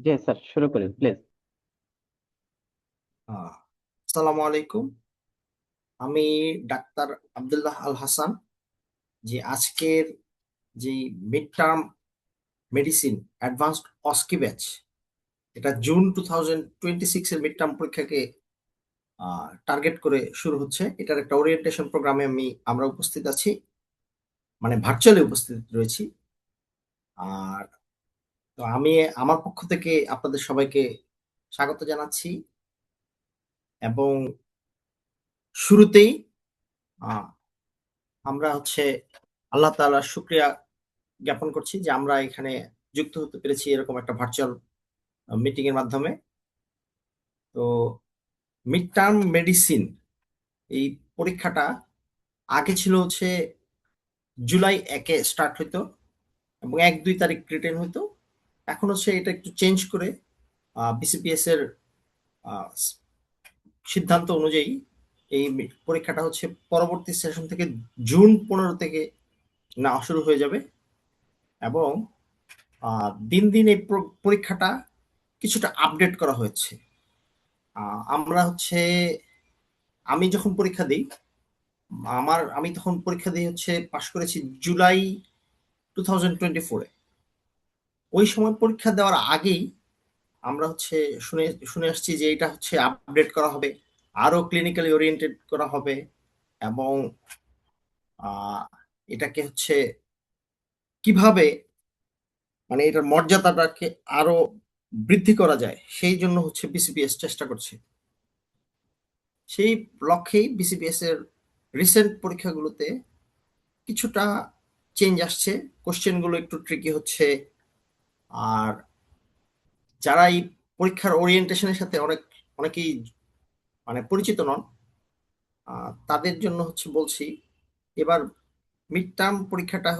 জি sir, শুরু করি please. আহ, আসসালামু আলাইকুম। আমি ডাক্তার আব্দুল্লাহ আল হাসান। যে আজকের যে mid term medicine advanced OSCE batch, এটা জুন 2026 এর মিড টার্ম পরীক্ষাকে টার্গেট করে শুরু হচ্ছে। এটার একটা ওরিয়েন্টেশন প্রোগ্রামে আমরা উপস্থিত আছি, মানে ভার্চুয়ালি উপস্থিত রয়েছি। আর তো আমি আমার পক্ষ থেকে আপনাদের সবাইকে স্বাগত জানাচ্ছি। এবং শুরুতেই আহ, আমরা আল্লাহ তাআলার শুক্রিয়া জ্ঞাপন করছি যে আমরা এখানে যুক্ত হতে পেরেছি এরকম একটা ভার্চুয়াল মিটিং এর মাধ্যমে। তো মিড টার্ম মেডিসিন এই পরীক্ষাটা আগে ছিল জুলাই 1-এ স্টার্ট হইতো এবং 1-2 তারিখ রিটেন হইতো। এখন এটা একটু চেঞ্জ করে বিসিপিএস এর আহ, সিদ্ধান্ত অনুযায়ী এই পরীক্ষাটা পরবর্তী সেশন থেকে জুন 15 থেকে নেওয়া শুরু হয়ে যাবে। এবং দিন দিন এই পরীক্ষাটা কিছুটা আপডেট করা হয়েছে। আমরা আমি যখন পরীক্ষা দিই, আমি তখন পরীক্ষা দিয়ে পাশ করেছি জুলাই 2024-এ। ওই সময় পরীক্ষা দেওয়ার আগেই আমরা শুনে শুনে আসছি যে এটা আপডেট করা হবে, আরো ক্লিনিক্যালি ওরিয়েন্টেড করা হবে। এবং আহ, এটাকে কিভাবে, মানে এটার মর্যাদাটাকে আরো বৃদ্ধি করা যায় সেই জন্য বিসিবিএস চেষ্টা করছে। সেই লক্ষ্যেই বিসিবিএস এর রিসেন্ট পরীক্ষাগুলোতে কিছুটা চেঞ্জ আসছে। কোশ্চেন গুলো একটু ট্রিকি হচ্ছে। আর যারা এই পরীক্ষার ওরিয়েন্টেশনের সাথে অনেকেই মানে পরিচিত নন, তাদের জন্য বলছি, এবার মিড টার্ম পরীক্ষাটা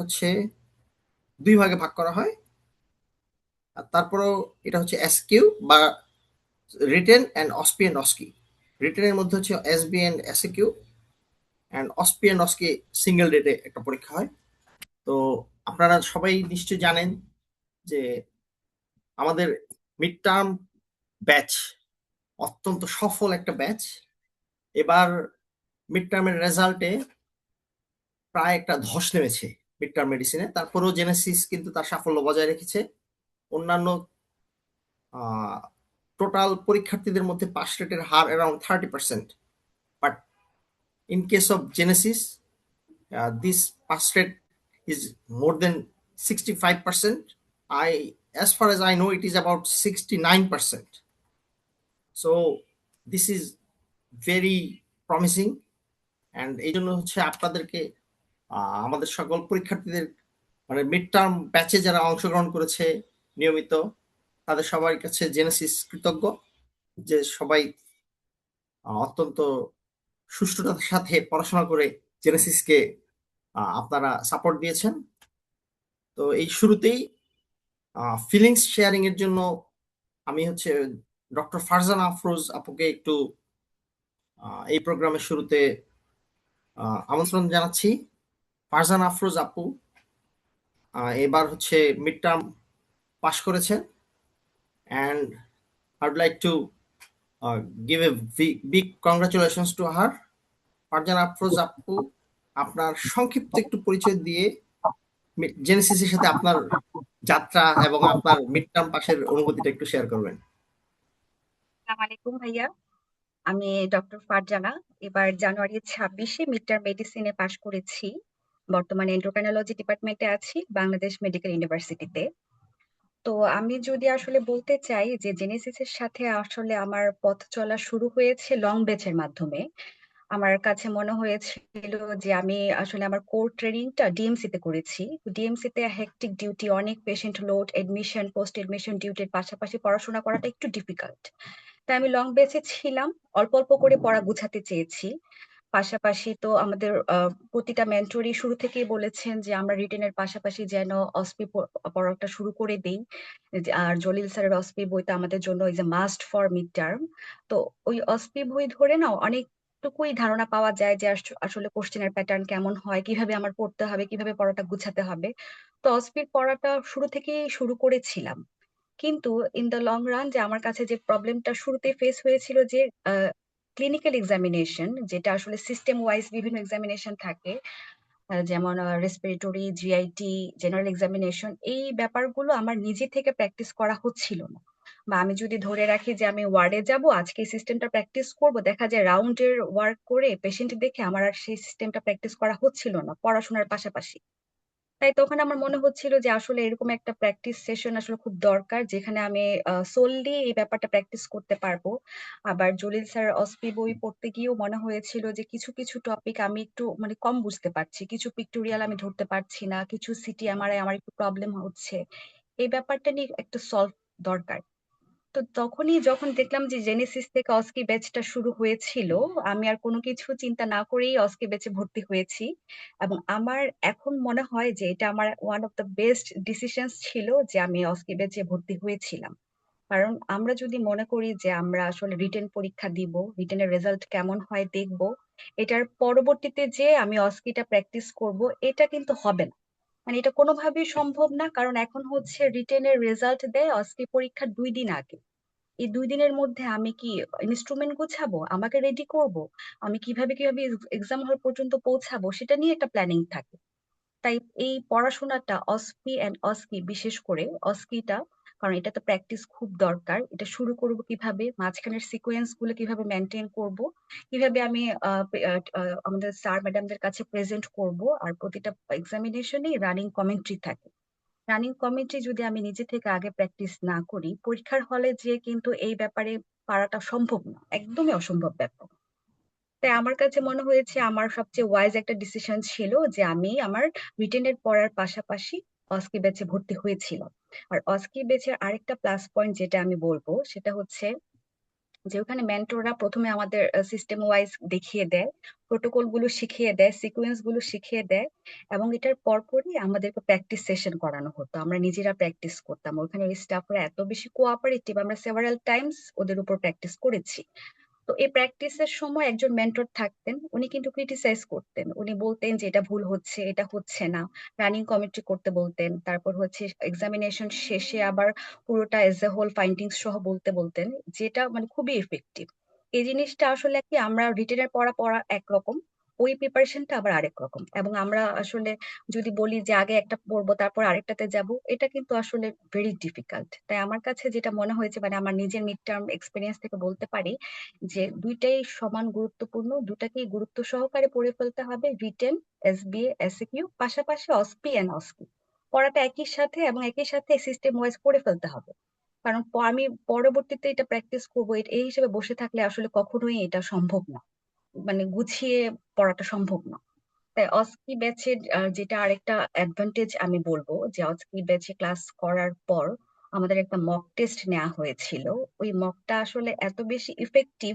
দুই ভাগে ভাগ করা হয়। আর তারপরেও এটা এসকিউ বা written and OSPE and OSCE. রিটেনের মধ্যে SB and SQ, and OSPE and OSCE single ডেটে একটা পরীক্ষা হয়। তো আপনারা সবাই নিশ্চয়ই জানেন যে আমাদের মিড টার্ম ব্যাচ অত্যন্ত সফল একটা ব্যাচ। এবার মিড টার্মের রেজাল্টে প্রায় একটা ধস নেমেছে মিড টার্ম মেডিসিনে। তারপরেও জেনেসিস কিন্তু তার সাফল্য বজায় রেখেছে। অন্যান্য টোটাল পরীক্ষার্থীদের মধ্যে পাস রেটের হার around 30%, but in case of genesis this pass rate is more than 65%. I, as far as I know, it is about 69%. So this is very promising. And এই জন্য আপনাদেরকে, আমাদের সকল পরীক্ষার্থীদের, মানে মিড টার্ম ব্যাচে যারা অংশগ্রহণ করেছে নিয়মিত, তাদের সবার কাছে জেনেসিস কৃতজ্ঞ যে সবাই অত্যন্ত সুষ্ঠুতার সাথে পড়াশোনা করে জেনেসিসকে আপনারা সাপোর্ট দিয়েছেন। তো এই শুরুতেই ফিলিংস শেয়ারিং এর জন্য আমি ডক্টর ফারজানা আফরোজ আপুকে একটু এই প্রোগ্রামের শুরুতে আমন্ত্রণ জানাচ্ছি। ফারজানা আফরোজ আপু এবার মিড টার্ম পাশ করেছেন। And I would like to give a big congratulations to her. Farzana Afroz আপু, আপনার সংক্ষিপ্ত একটু পরিচয় দিয়ে জেনেসিসের সাথে আপনার যাত্রা এবং আপনার মিড টার্ম পাশের অনুভূতিটা একটু শেয়ার করবেন। আসসালামু আলাইকুম ভাইয়া। আমি ডক্টর ফারজানা। এবার জানুয়ারি 26-এ মিড টার্ম মেডিসিনে পাশ করেছি। বর্তমানে এন্ডোক্রাইনোলজি ডিপার্টমেন্টে আছি বাংলাদেশ মেডিকেল ইউনিভার্সিটিতে। তো আমি যদি আসলে বলতে চাই যে জেনেসিসের সাথে আসলে আমার পথ চলা শুরু হয়েছে লং ব্যাচের মাধ্যমে। আমার কাছে মনে হয়েছিল যে আমি আসলে আমার কোর ট্রেনিংটা ডিএমসি তে করেছি। ডিএমসি তে হেক্টিক ডিউটি, অনেক patient load, admission, post admission ডিউটির পাশাপাশি পড়াশোনা করাটা একটু ডিফিকাল্ট। তাই আমি লং বেঁচে ছিলাম, অল্প অল্প করে পড়া গুছাতে চেয়েছি। পাশাপাশি তো আমাদের প্রতিটা মেন্টরই শুরু থেকেই বলেছেন যে আমরা রিটেনের পাশাপাশি যেন অসপি পড়াটা শুরু করে দেই। আর জলিল স্যারের অসপি বইটা আমাদের জন্য is a must for mid term. তো ওই অসপি বই ধরে নাও অনেকটুকুই ধারণা পাওয়া যায় যে আসলে কোশ্চেনের প্যাটার্ন কেমন হয়, কিভাবে আমার পড়তে হবে, কিভাবে পড়াটা গুছাতে হবে। তো অসপির পড়াটা শুরু থেকেই শুরু করেছিলাম। কিন্তু ইন দ্য লং রান যে আমার কাছে যে প্রবলেমটা শুরুতে ফেস হয়েছিল যে ক্লিনিক্যাল এক্সামিনেশন, যেটা আসলে সিস্টেম ওয়াইজ বিভিন্ন এক্সামিনেশন থাকে, যেমন রেসপিরেটরি, জিআইটি, জেনারেল এক্সামিনেশন, এই ব্যাপারগুলো আমার নিজে থেকে প্র্যাকটিস করা হচ্ছিল না। বা আমি যদি ধরে রাখি যে আমি ওয়ার্ডে যাব, আজকে এই সিস্টেমটা প্র্যাকটিস করব, দেখা যায় রাউন্ডের ওয়ার্ক করে পেশেন্ট দেখে আমার আর সেই সিস্টেমটা প্র্যাকটিস করা হচ্ছিল না পড়াশোনার পাশাপাশি। তাই তখন আমার মনে হচ্ছিল যে আসলে এরকম একটা প্র্যাকটিস সেশন আসলে খুব দরকার, যেখানে আমি সোললি এই ব্যাপারটা প্র্যাকটিস করতে পারবো। আবার জলিল স্যার অসপি বই পড়তে গিয়েও মনে হয়েছিল যে কিছু কিছু টপিক আমি একটু মানে কম বুঝতে পারছি, কিছু পিক্টোরিয়াল আমি ধরতে পারছি না, কিছু সিটি এমআরআই আমার একটু প্রবলেম হচ্ছে। এই ব্যাপারটা নিয়ে একটা সলভ দরকার। তো তখনই যখন দেখলাম যে জেনেসিস থেকে অস্কি ব্যাচটা শুরু হয়েছিল, আমি আর কোনো কিছু চিন্তা না করেই অস্কি ব্যাচে ভর্তি হয়েছি। এবং আমার এখন মনে হয় যে এটা আমার one of the best decisions ছিল যে আমি অস্কি ব্যাচে ভর্তি হয়েছিলাম। কারণ আমরা যদি মনে করি যে আমরা আসলে রিটেন পরীক্ষা দিব, রিটেনের রেজাল্ট কেমন হয় দেখব, এটার পরবর্তীতে যে আমি অস্কিটা প্র্যাকটিস করব, এটা কিন্তু হবে না। মানে এটা কোনোভাবেই সম্ভব না, কারণ এখন হচ্ছে রিটেনের রেজাল্ট দেয় অস্কি পরীক্ষার 2 দিন আগে। এই 2 দিনের মধ্যে আমি কি ইনস্ট্রুমেন্ট গোছাবো, আমাকে রেডি করব, আমি কিভাবে কিভাবে এক্সাম হল পর্যন্ত পৌঁছাবো, সেটা নিয়ে একটা প্ল্যানিং থাকে। তাই এই পড়াশোনাটা অসপি অ্যান্ড অস্কি, বিশেষ করে অস্কিটা, কারণ এটা তো প্র্যাকটিস খুব দরকার। এটা শুরু করব কিভাবে, মাঝখানের সিকোয়েন্স গুলো কিভাবে মেনটেন করব, কিভাবে আমি আমাদের স্যার ম্যাডামদের কাছে প্রেজেন্ট করব। আর প্রতিটা এক্সামিনেশনে রানিং কমেন্ট্রি থাকে। রানিং কমেন্ট্রি যদি আমি নিজে থেকে আগে প্র্যাকটিস না করি, পরীক্ষার হলে যে কিন্তু এই ব্যাপারে পারাটা সম্ভব না, একদমই অসম্ভব ব্যাপার। তাই আমার কাছে মনে হয়েছে আমার সবচেয়ে ওয়াইজ একটা ডিসিশন ছিল যে আমি আমার রিটেনের পড়ার পাশাপাশি অস্কি ব্যাচে ভর্তি হয়েছিলাম। আর অস্কি ব্যাচের আরেকটা প্লাস পয়েন্ট যেটা আমি বলবো সেটা হচ্ছে যে ওখানে মেন্টররা প্রথমে আমাদের সিস্টেম ওয়াইজ দেখিয়ে দেয়, প্রোটোকল গুলো শিখিয়ে দেয়, সিকোয়েন্স গুলো শিখিয়ে দেয়। এবং এটার পরপরই আমাদেরকে প্র্যাকটিস সেশন করানো হতো, আমরা নিজেরা প্র্যাকটিস করতাম। ওখানে স্টাফরা এত বেশি কোঅপারেটিভ, আমরা সেভারাল টাইমস ওদের উপর প্র্যাকটিস করেছি। তো এই প্র্যাকটিসের সময় একজন মেন্টর থাকতেন, উনি কিন্তু ক্রিটিসাইজ করতেন, উনি বলতেন যে এটা ভুল হচ্ছে, এটা হচ্ছে না, রানিং কমেন্ট্রি করতে বলতেন। তারপর হচ্ছে এক্সামিনেশন শেষে আবার পুরোটা এজ এ হোল ফাইন্ডিংস সহ বলতে বলতেন, যেটা মানে খুবই ইফেক্টিভ। এই জিনিসটা আসলে কি, আমরা রিটেনের পড়া পড়া একরকম, ওই প্রিপারেশনটা আবার আরেক রকম। এবং আমরা আসলে যদি বলি যে আগে একটা পড়বো তারপর আরেকটাতে যাব, এটা কিন্তু আসলে ভেরি ডিফিকাল্ট। তাই আমার কাছে যেটা মনে হয়েছে, মানে আমার নিজের মিড টার্ম এক্সপিরিয়েন্স থেকে বলতে পারি যে দুইটাই সমান গুরুত্বপূর্ণ, দুটাকেই গুরুত্ব সহকারে পড়ে ফেলতে হবে। রিটেন, এসবিএ, এসএকিউ, পাশাপাশি অসপি এন্ড অস্কি, পড়াটা একই সাথে এবং একই সাথে সিস্টেম ওয়াইজ পড়ে ফেলতে হবে। কারণ আমি পরবর্তীতে এটা প্র্যাকটিস করবো, এই হিসেবে বসে থাকলে আসলে কখনোই এটা সম্ভব না, মানে গুছিয়ে পড়াটা সম্ভব না। তাই অস্কি ব্যাচের যেটা আরেকটা অ্যাডভান্টেজ আমি বলবো, যে অস্কি ব্যাচে ক্লাস করার পর আমাদের একটা মক টেস্ট নেওয়া হয়েছিল। ওই মকটা আসলে এত বেশি ইফেক্টিভ,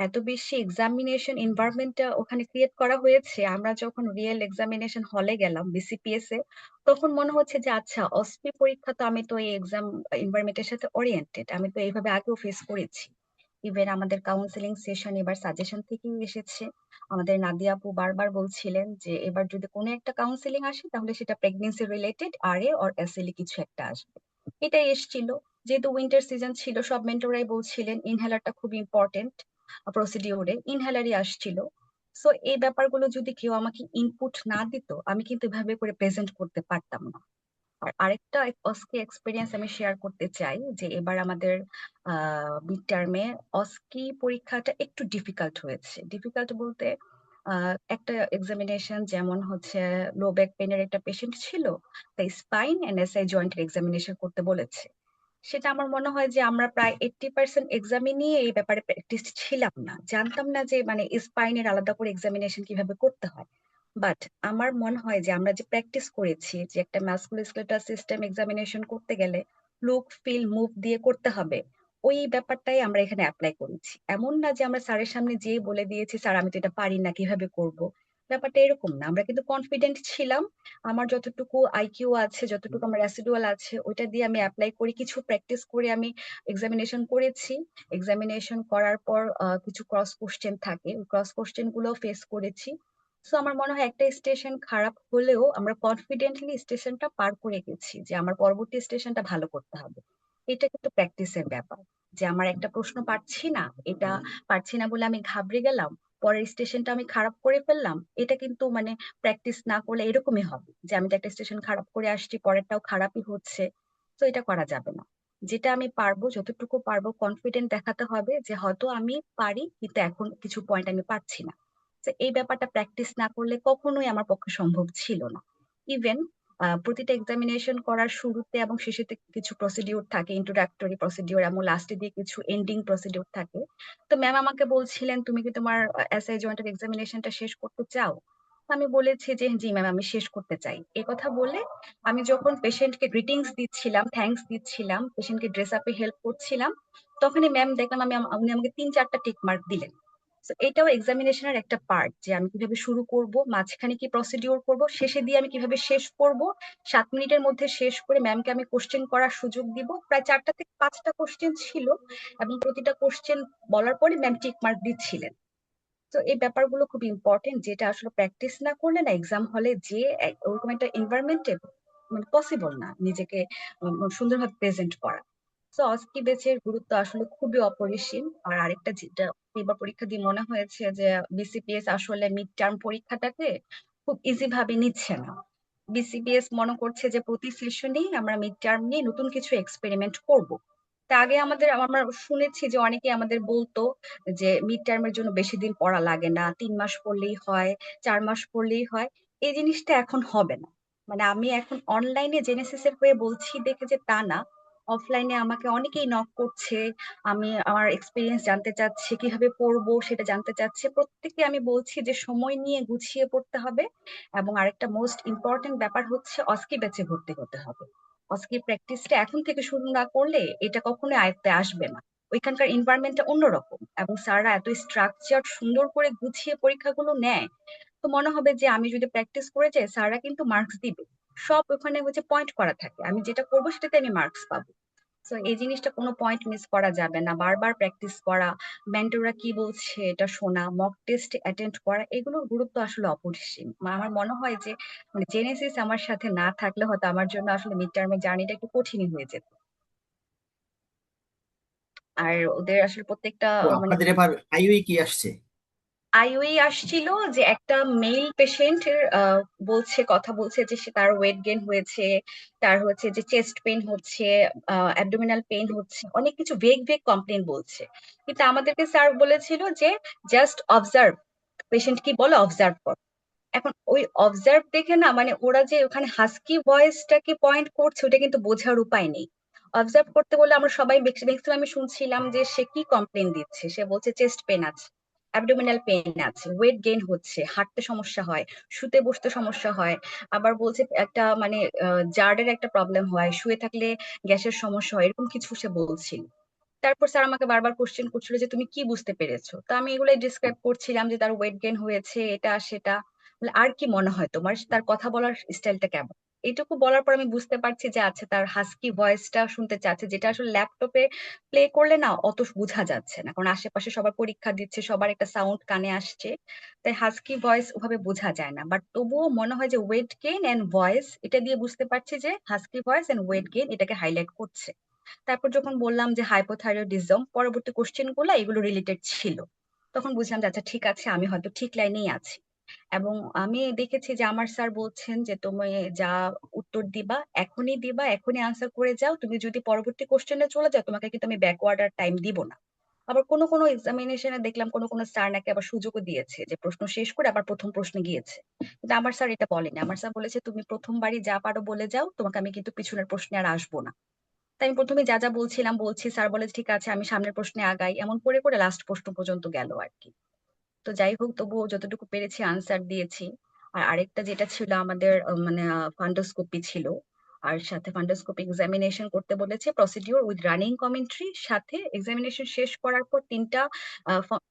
এত বেশি এক্সামিনেশন এনভায়রনমেন্টটা ওখানে ক্রিয়েট করা হয়েছে, আমরা যখন রিয়েল এক্সামিনেশন হলে গেলাম বিসিপিএস এ, তখন মনে হচ্ছে যে আচ্ছা, অসপি পরীক্ষা তো আমি তো এই এক্সাম এনভায়রনমেন্টের সাথে ওরিয়েন্টেড, আমি তো এইভাবে আগেও ফেস করেছি। ইভেন আমাদের কাউন্সিলিং সেশন এবার সাজেশন থেকেই এসেছে। আমাদের নাদিয়া আপু বারবার বলছিলেন যে এবার যদি কোনো একটা কাউন্সিলিং আসে তাহলে সেটা pregnancy related, RA or SLE কিছু একটা আসবে। এটাই এসেছিল। যেহেতু উইন্টার সিজন ছিল, সব মেন্টরাই বলছিলেন ইনহেলারটা খুব ইম্পর্টেন্ট, প্রসিডিওরে ইনহেলারই আসছিল। সো এই ব্যাপারগুলো যদি কেউ আমাকে ইনপুট না দিত, আমি কিন্তু এভাবে করে প্রেজেন্ট করতে পারতাম না। আর আরেকটা অস্কি এক্সপিরিয়েন্স আমি শেয়ার করতে চাই, যে এবার আমাদের মিড টার্মে অস্কি পরীক্ষাটা একটু ডিফিকাল্ট হয়েছে। ডিফিকাল্ট বলতে একটা এক্সামিনেশন যেমন হচ্ছে লো ব্যাক পেনের একটা পেশেন্ট ছিল, তাই স্পাইন এন্ড এসআই জয়েন্টের এক্সামিনেশন করতে বলেছে। সেটা আমার মনে হয় যে আমরা প্রায় 80% এক্সামে নিয়ে এই ব্যাপারে প্র্যাকটিস ছিলাম না, জানতাম না যে মানে স্পাইনের আলাদা করে এক্সামিনেশন কিভাবে করতে হয়। বাট আমার মনে হয় যে আমরা যে প্র্যাকটিস করেছি যে একটা মাসকুলোস্কেলেটাল সিস্টেম এক্সামিনেশন করতে গেলে লুক, ফিল, মুভ দিয়ে করতে হবে, ওই ব্যাপারটাই আমরা এখানে অ্যাপ্লাই করেছি। এমন না যে আমরা স্যারের সামনে যেয়ে বলে দিয়েছি স্যার আমি তো এটা পারি না, কিভাবে করব। ব্যাপারটা এরকম না, আমরা কিন্তু কনফিডেন্ট ছিলাম। আমার যতটুকু আইকিউ আছে, যতটুকু আমার রেসিডুয়াল আছে, ওইটা দিয়ে আমি অ্যাপ্লাই করি, কিছু প্র্যাকটিস করে আমি এক্সামিনেশন করেছি। এক্সামিনেশন করার পর কিছু ক্রস কোশ্চেন থাকে, ওই ক্রস কোশ্চেন গুলো ফেস করেছি। সো আমার মনে হয় একটা স্টেশন খারাপ হলেও আমরা কনফিডেন্টলি স্টেশনটা পার করে গেছি, যে আমার পরবর্তী স্টেশনটা ভালো করতে হবে। এটা কিন্তু প্র্যাকটিসের ব্যাপার, যে আমার একটা প্রশ্ন পারছি না, এটা পারছি না বলে আমি ঘাবড়ে গেলাম, পরের স্টেশনটা আমি খারাপ করে ফেললাম, এটা কিন্তু মানে প্র্যাকটিস না করলে এরকমই হবে যে আমি তো একটা স্টেশন খারাপ করে আসছি, পরেরটাও খারাপই হচ্ছে। তো এটা করা যাবে না। যেটা আমি পারবো, যতটুকু পারবো কনফিডেন্ট দেখাতে হবে যে হয়তো আমি পারি, কিন্তু এখন কিছু পয়েন্ট আমি পাচ্ছি না। তো এই ব্যাপারটা প্র্যাকটিস না করলে কখনোই আমার পক্ষে সম্ভব ছিল না। ইভেন প্রতিটা এক্সামিনেশন করার শুরুতে এবং শেষেতে কিছু প্রসিডিউর থাকে, ইন্ট্রোডাক্টরি প্রসিডিউর এবং লাস্টে দিয়ে কিছু এন্ডিং প্রসিডিউর থাকে। তো ম্যাম আমাকে বলছিলেন, তুমি কি তোমার এসআই জয়েন্টের এক্সামিনেশনটা শেষ করতে চাও? আমি বলেছি যে জি ম্যাম, আমি শেষ করতে চাই। এ কথা বলে আমি যখন পেশেন্টকে গ্রিটিংস দিচ্ছিলাম, থ্যাঙ্কস দিচ্ছিলাম, পেশেন্টকে ড্রেস আপে হেল্প করছিলাম, তখনই ম্যাম দেখলাম উনি আমাকে 3-4টা টিক মার্ক দিলেন। তো এটাও এক্সামিনেশনের একটা পার্ট, যে আমি কিভাবে শুরু করব, মাঝখানে কি প্রসিডিওর করব, শেষে দিয়ে আমি কিভাবে শেষ করব। 7 মিনিটের মধ্যে শেষ করে ম্যামকে আমি কোশ্চেন করার সুযোগ দিব। প্রায় 4টা থেকে 5টা কোশ্চেন ছিল, এবং প্রতিটা কোশ্চেন বলার পরে ম্যাম টিক মার্ক দিচ্ছিলেন। তো এই ব্যাপারগুলো খুব ইম্পর্টেন্ট, যেটা আসলে প্র্যাকটিস না করলে না এক্সাম হলে যে ওরকম একটা এনভায়রনমেন্টে মানে পসিবল না নিজেকে সুন্দরভাবে প্রেজেন্ট করা। তো অস্কি বেচের গুরুত্ব আসলে খুবই অপরিসীম। আর আরেকটা যেটা এবার পরীক্ষা দিয়ে মনে হয়েছে যে বিসিপিএস আসলে মিড টার্ম পরীক্ষাটাকে খুব ইজি ভাবে নিচ্ছে না। বিসিবিএস মনে করছে যে প্রতি সেশনেই আমরা মিড টার্ম নিয়ে নতুন কিছু এক্সপেরিমেন্ট করব। তা আগে আমরা শুনেছি যে অনেকে আমাদের বলতো যে মিড টার্মের জন্য বেশি দিন পড়া লাগে না, 3 মাস পড়লেই হয়, 4 মাস পড়লেই হয়। এই জিনিসটা এখন হবে না। মানে আমি এখন অনলাইনে জেনেসিস এর হয়ে বলছি দেখে যে তা না, অফলাইনে আমাকে অনেকেই নক করছে, আমি আমার এক্সপিরিয়েন্স জানতে চাচ্ছে, কিভাবে পড়বো সেটা জানতে চাচ্ছে। প্রত্যেককে আমি বলছি যে সময় নিয়ে গুছিয়ে পড়তে হবে। এবং আরেকটা মোস্ট ইম্পর্টেন্ট ব্যাপার হচ্ছে অস্কি ব্যাচে ভর্তি হতে হবে। অস্কি প্র্যাকটিসটা এখন থেকে শুরু না করলে এটা কখনোই আয়ত্তে আসবে না। ওইখানকার এনভায়রনমেন্টটা অন্যরকম, এবং স্যাররা এত স্ট্রাকচার সুন্দর করে গুছিয়ে পরীক্ষাগুলো নেয়। তো মনে হবে যে আমি যদি প্র্যাকটিস করে যাই, স্যাররা কিন্তু মার্কস দিবে। সব ওখানে হচ্ছে পয়েন্ট করা থাকে, আমি যেটা করবো সেটাতে আমি মার্কস পাবো। তো এই জিনিসটা কোনো পয়েন্ট মিস করা যাবে না, বারবার প্র্যাকটিস করা, মেন্টররা কি বলছে এটা শোনা, মক টেস্ট অ্যাটেন্ড করা, এগুলোর গুরুত্ব আসলে অপরিসীম। আমার মনে হয় যে মানে জেনেসিস আমার সাথে না থাকলে হয়তো আমার জন্য আসলে মিড টার্মের জার্নিটা একটু কঠিনই হয়ে যেত। আর ওদের আসলে প্রত্যেকটা তো মানে আপনাদের এবার আইইউই কি আসছে? আইওই আসছিল যে একটা মেল পেশেন্ট বলছে, কথা বলছে যে সে তার ওয়েট গেইন হয়েছে, তার হচ্ছে যে চেস্ট পেইন হচ্ছে, অ্যাবডোমিনাল পেইন হচ্ছে, অনেক কিছু ভেগ ভেগ কমপ্লেন বলছে। কিন্তু আমাদেরকে স্যার বলেছিল যে জাস্ট অবজার্ভ, পেশেন্ট কি বলে অবজার্ভ কর। এখন ওই অবজার্ভ দেখে না, মানে ওরা যে ওখানে হাস্কি ভয়েসটাকে পয়েন্ট করছে ওটা কিন্তু বোঝার উপায় নেই। অবজার্ভ করতে বলে আমরা সবাই ম্যাক্সিমাম শুনছিলাম যে সে কি কমপ্লেন দিচ্ছে, সে বলছে চেস্ট পেন আছে, অ্যাবডোমিনাল পেন আছে, ওয়েট গেইন হচ্ছে, হাঁটতে সমস্যা হয়, শুতে বসতে সমস্যা হয়, আবার বলছে একটা মানে জার্ডের একটা প্রবলেম হয়, শুয়ে থাকলে গ্যাসের সমস্যা হয়, এরকম কিছু সে বলছিল। তারপর স্যার আমাকে বারবার কোশ্চেন করছিল যে তুমি কি বুঝতে পেরেছো। তো আমি এগুলাই ডিসক্রাইব করছিলাম যে তার ওয়েট গেইন হয়েছে, এটা সেটা। বলে, আর কি মনে হয় তোমার, তার কথা বলার স্টাইলটা কেমন? এইটুকু বলার পর আমি বুঝতে পারছি যে আচ্ছা, তার হাস্কি ভয়েসটা শুনতে চাচ্ছে, যেটা আসলে ল্যাপটপে প্লে করলে না অত বোঝা যাচ্ছে না, কারণ আশেপাশে সবার পরীক্ষা দিচ্ছে, সবার একটা সাউন্ড কানে আসছে। তাই হাস্কি ভয়েস ওভাবে বোঝা যায় না, বাট তবুও মনে হয় যে ওয়েট গেইন এন্ড ভয়েস এটা দিয়ে বুঝতে পারছি যে husky voice and weight gain এটাকে হাইলাইট করছে। তারপর যখন বললাম যে হাইপোথাইরয়েডিজম, পরবর্তী কোশ্চেন গুলো এগুলো রিলেটেড ছিল, তখন বুঝলাম যে আচ্ছা ঠিক আছে, আমি হয়তো ঠিক লাইনেই আছি। এবং আমি দেখেছি যে আমার স্যার বলছেন যে তুমি যা উত্তর দিবা এখনই দিবা, এখনই আনসার করে যাও, তুমি যদি পরবর্তী কোশ্চেনে চলে যাও তোমাকে কিন্তু আমি ব্যাকওয়ার্ড আর টাইম দিব না। আবার কোনো কোনো এক্সামিনেশনে দেখলাম কোনো কোনো স্যার নাকি আবার সুযোগও দিয়েছে যে প্রশ্ন শেষ করে আবার প্রথম প্রশ্নে গিয়েছে। কিন্তু আমার স্যার এটা বলেনি, আমার স্যার বলেছে তুমি প্রথমবারই যা পারো বলে যাও, তোমাকে আমি কিন্তু পিছনের প্রশ্নে আর আসবো না। তাই আমি প্রথমে যা যা বলছিলাম বলছি, স্যার বলে ঠিক আছে আমি সামনের প্রশ্নে আগাই, এমন করে করে লাস্ট প্রশ্ন পর্যন্ত গেল আর কি। তো যাই হোক, তবুও যতটুকু পেরেছি আনসার দিয়েছি। আর আরেকটা যেটা ছিল আমাদের মানে ফান্ডোস্কোপি ছিল, আর সাথে ফান্ডোস্কোপি এক্সামিনেশন করতে বলেছে, প্রসিডিওর উইথ রানিং কমেন্ট্রি, সাথে এক্সামিনেশন শেষ করার পর 3টা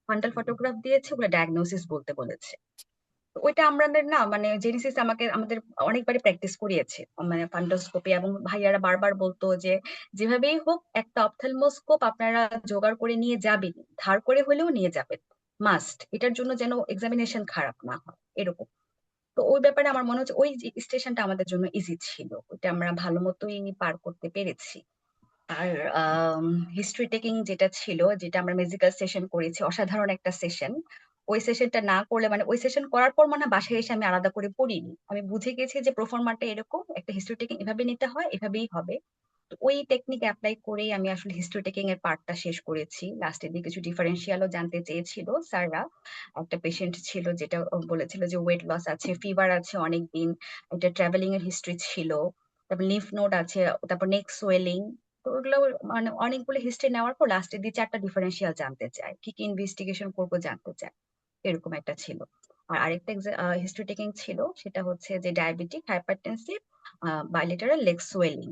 ফান্ডাল ফটোগ্রাফ দিয়েছে, ওগুলো ডায়াগনোসিস বলতে বলেছে। তো ওইটা আমাদের না মানে জেনেসিস আমাদের অনেকবারই প্র্যাকটিস করিয়েছে, মানে ফান্ডোস্কোপি, এবং ভাইয়ারা বারবার বলতো যে যেভাবেই হোক একটা অপথ্যালমোস্কোপ আপনারা জোগাড় করে নিয়ে যাবেন, ধার করে হলেও নিয়ে যাবেন, মাস্ট, এটার জন্য যেন এক্সামিনেশন খারাপ না হয় এরকম। তো ওই ব্যাপারে আমার মনে হচ্ছে ওই স্টেশনটা আমাদের জন্য ইজি ছিল, ওইটা আমরা ভালো মতোই পার করতে পেরেছি। আর হিস্ট্রি টেকিং যেটা ছিল, যেটা আমরা মিউজিক্যাল সেশন করেছি, অসাধারণ একটা সেশন। ওই সেশনটা না করলে, মানে ওই সেশন করার পর মনে হয় বাসায় এসে আমি আলাদা করে পড়িনি, আমি বুঝে গেছি যে প্রোফর্মাটা এরকম, একটা হিস্ট্রি টেকিং এভাবে নিতে হয়, এভাবেই হবে। তো ওই টেকনিক অ্যাপ্লাই করেই আমি আসলে হিস্ট্রি টেকিং এর পার্টটা শেষ করেছি। লাস্টের দিকে কিছু ডিফারেন্সিয়ালও জানতে চেয়েছিল স্যাররা। একটা পেশেন্ট ছিল যেটা বলেছিল যে ওয়েট লস আছে, ফিভার আছে অনেক দিন, একটা ট্রাভেলিং এর হিস্ট্রি ছিল, তারপর লিফ নোড আছে, তারপর নেক সোয়েলিং। তো ওগুলো মানে অনেকগুলো হিস্ট্রি নেওয়ার পর লাস্টের দিয়ে 4টা ডিফারেন্সিয়াল জানতে চায়, কি কি ইনভেস্টিগেশন করবো জানতে চায়, এরকম একটা ছিল। আর আরেকটা হিস্ট্রি টেকিং ছিল, সেটা হচ্ছে যে diabetic, hypertensive, bilateral leg swelling,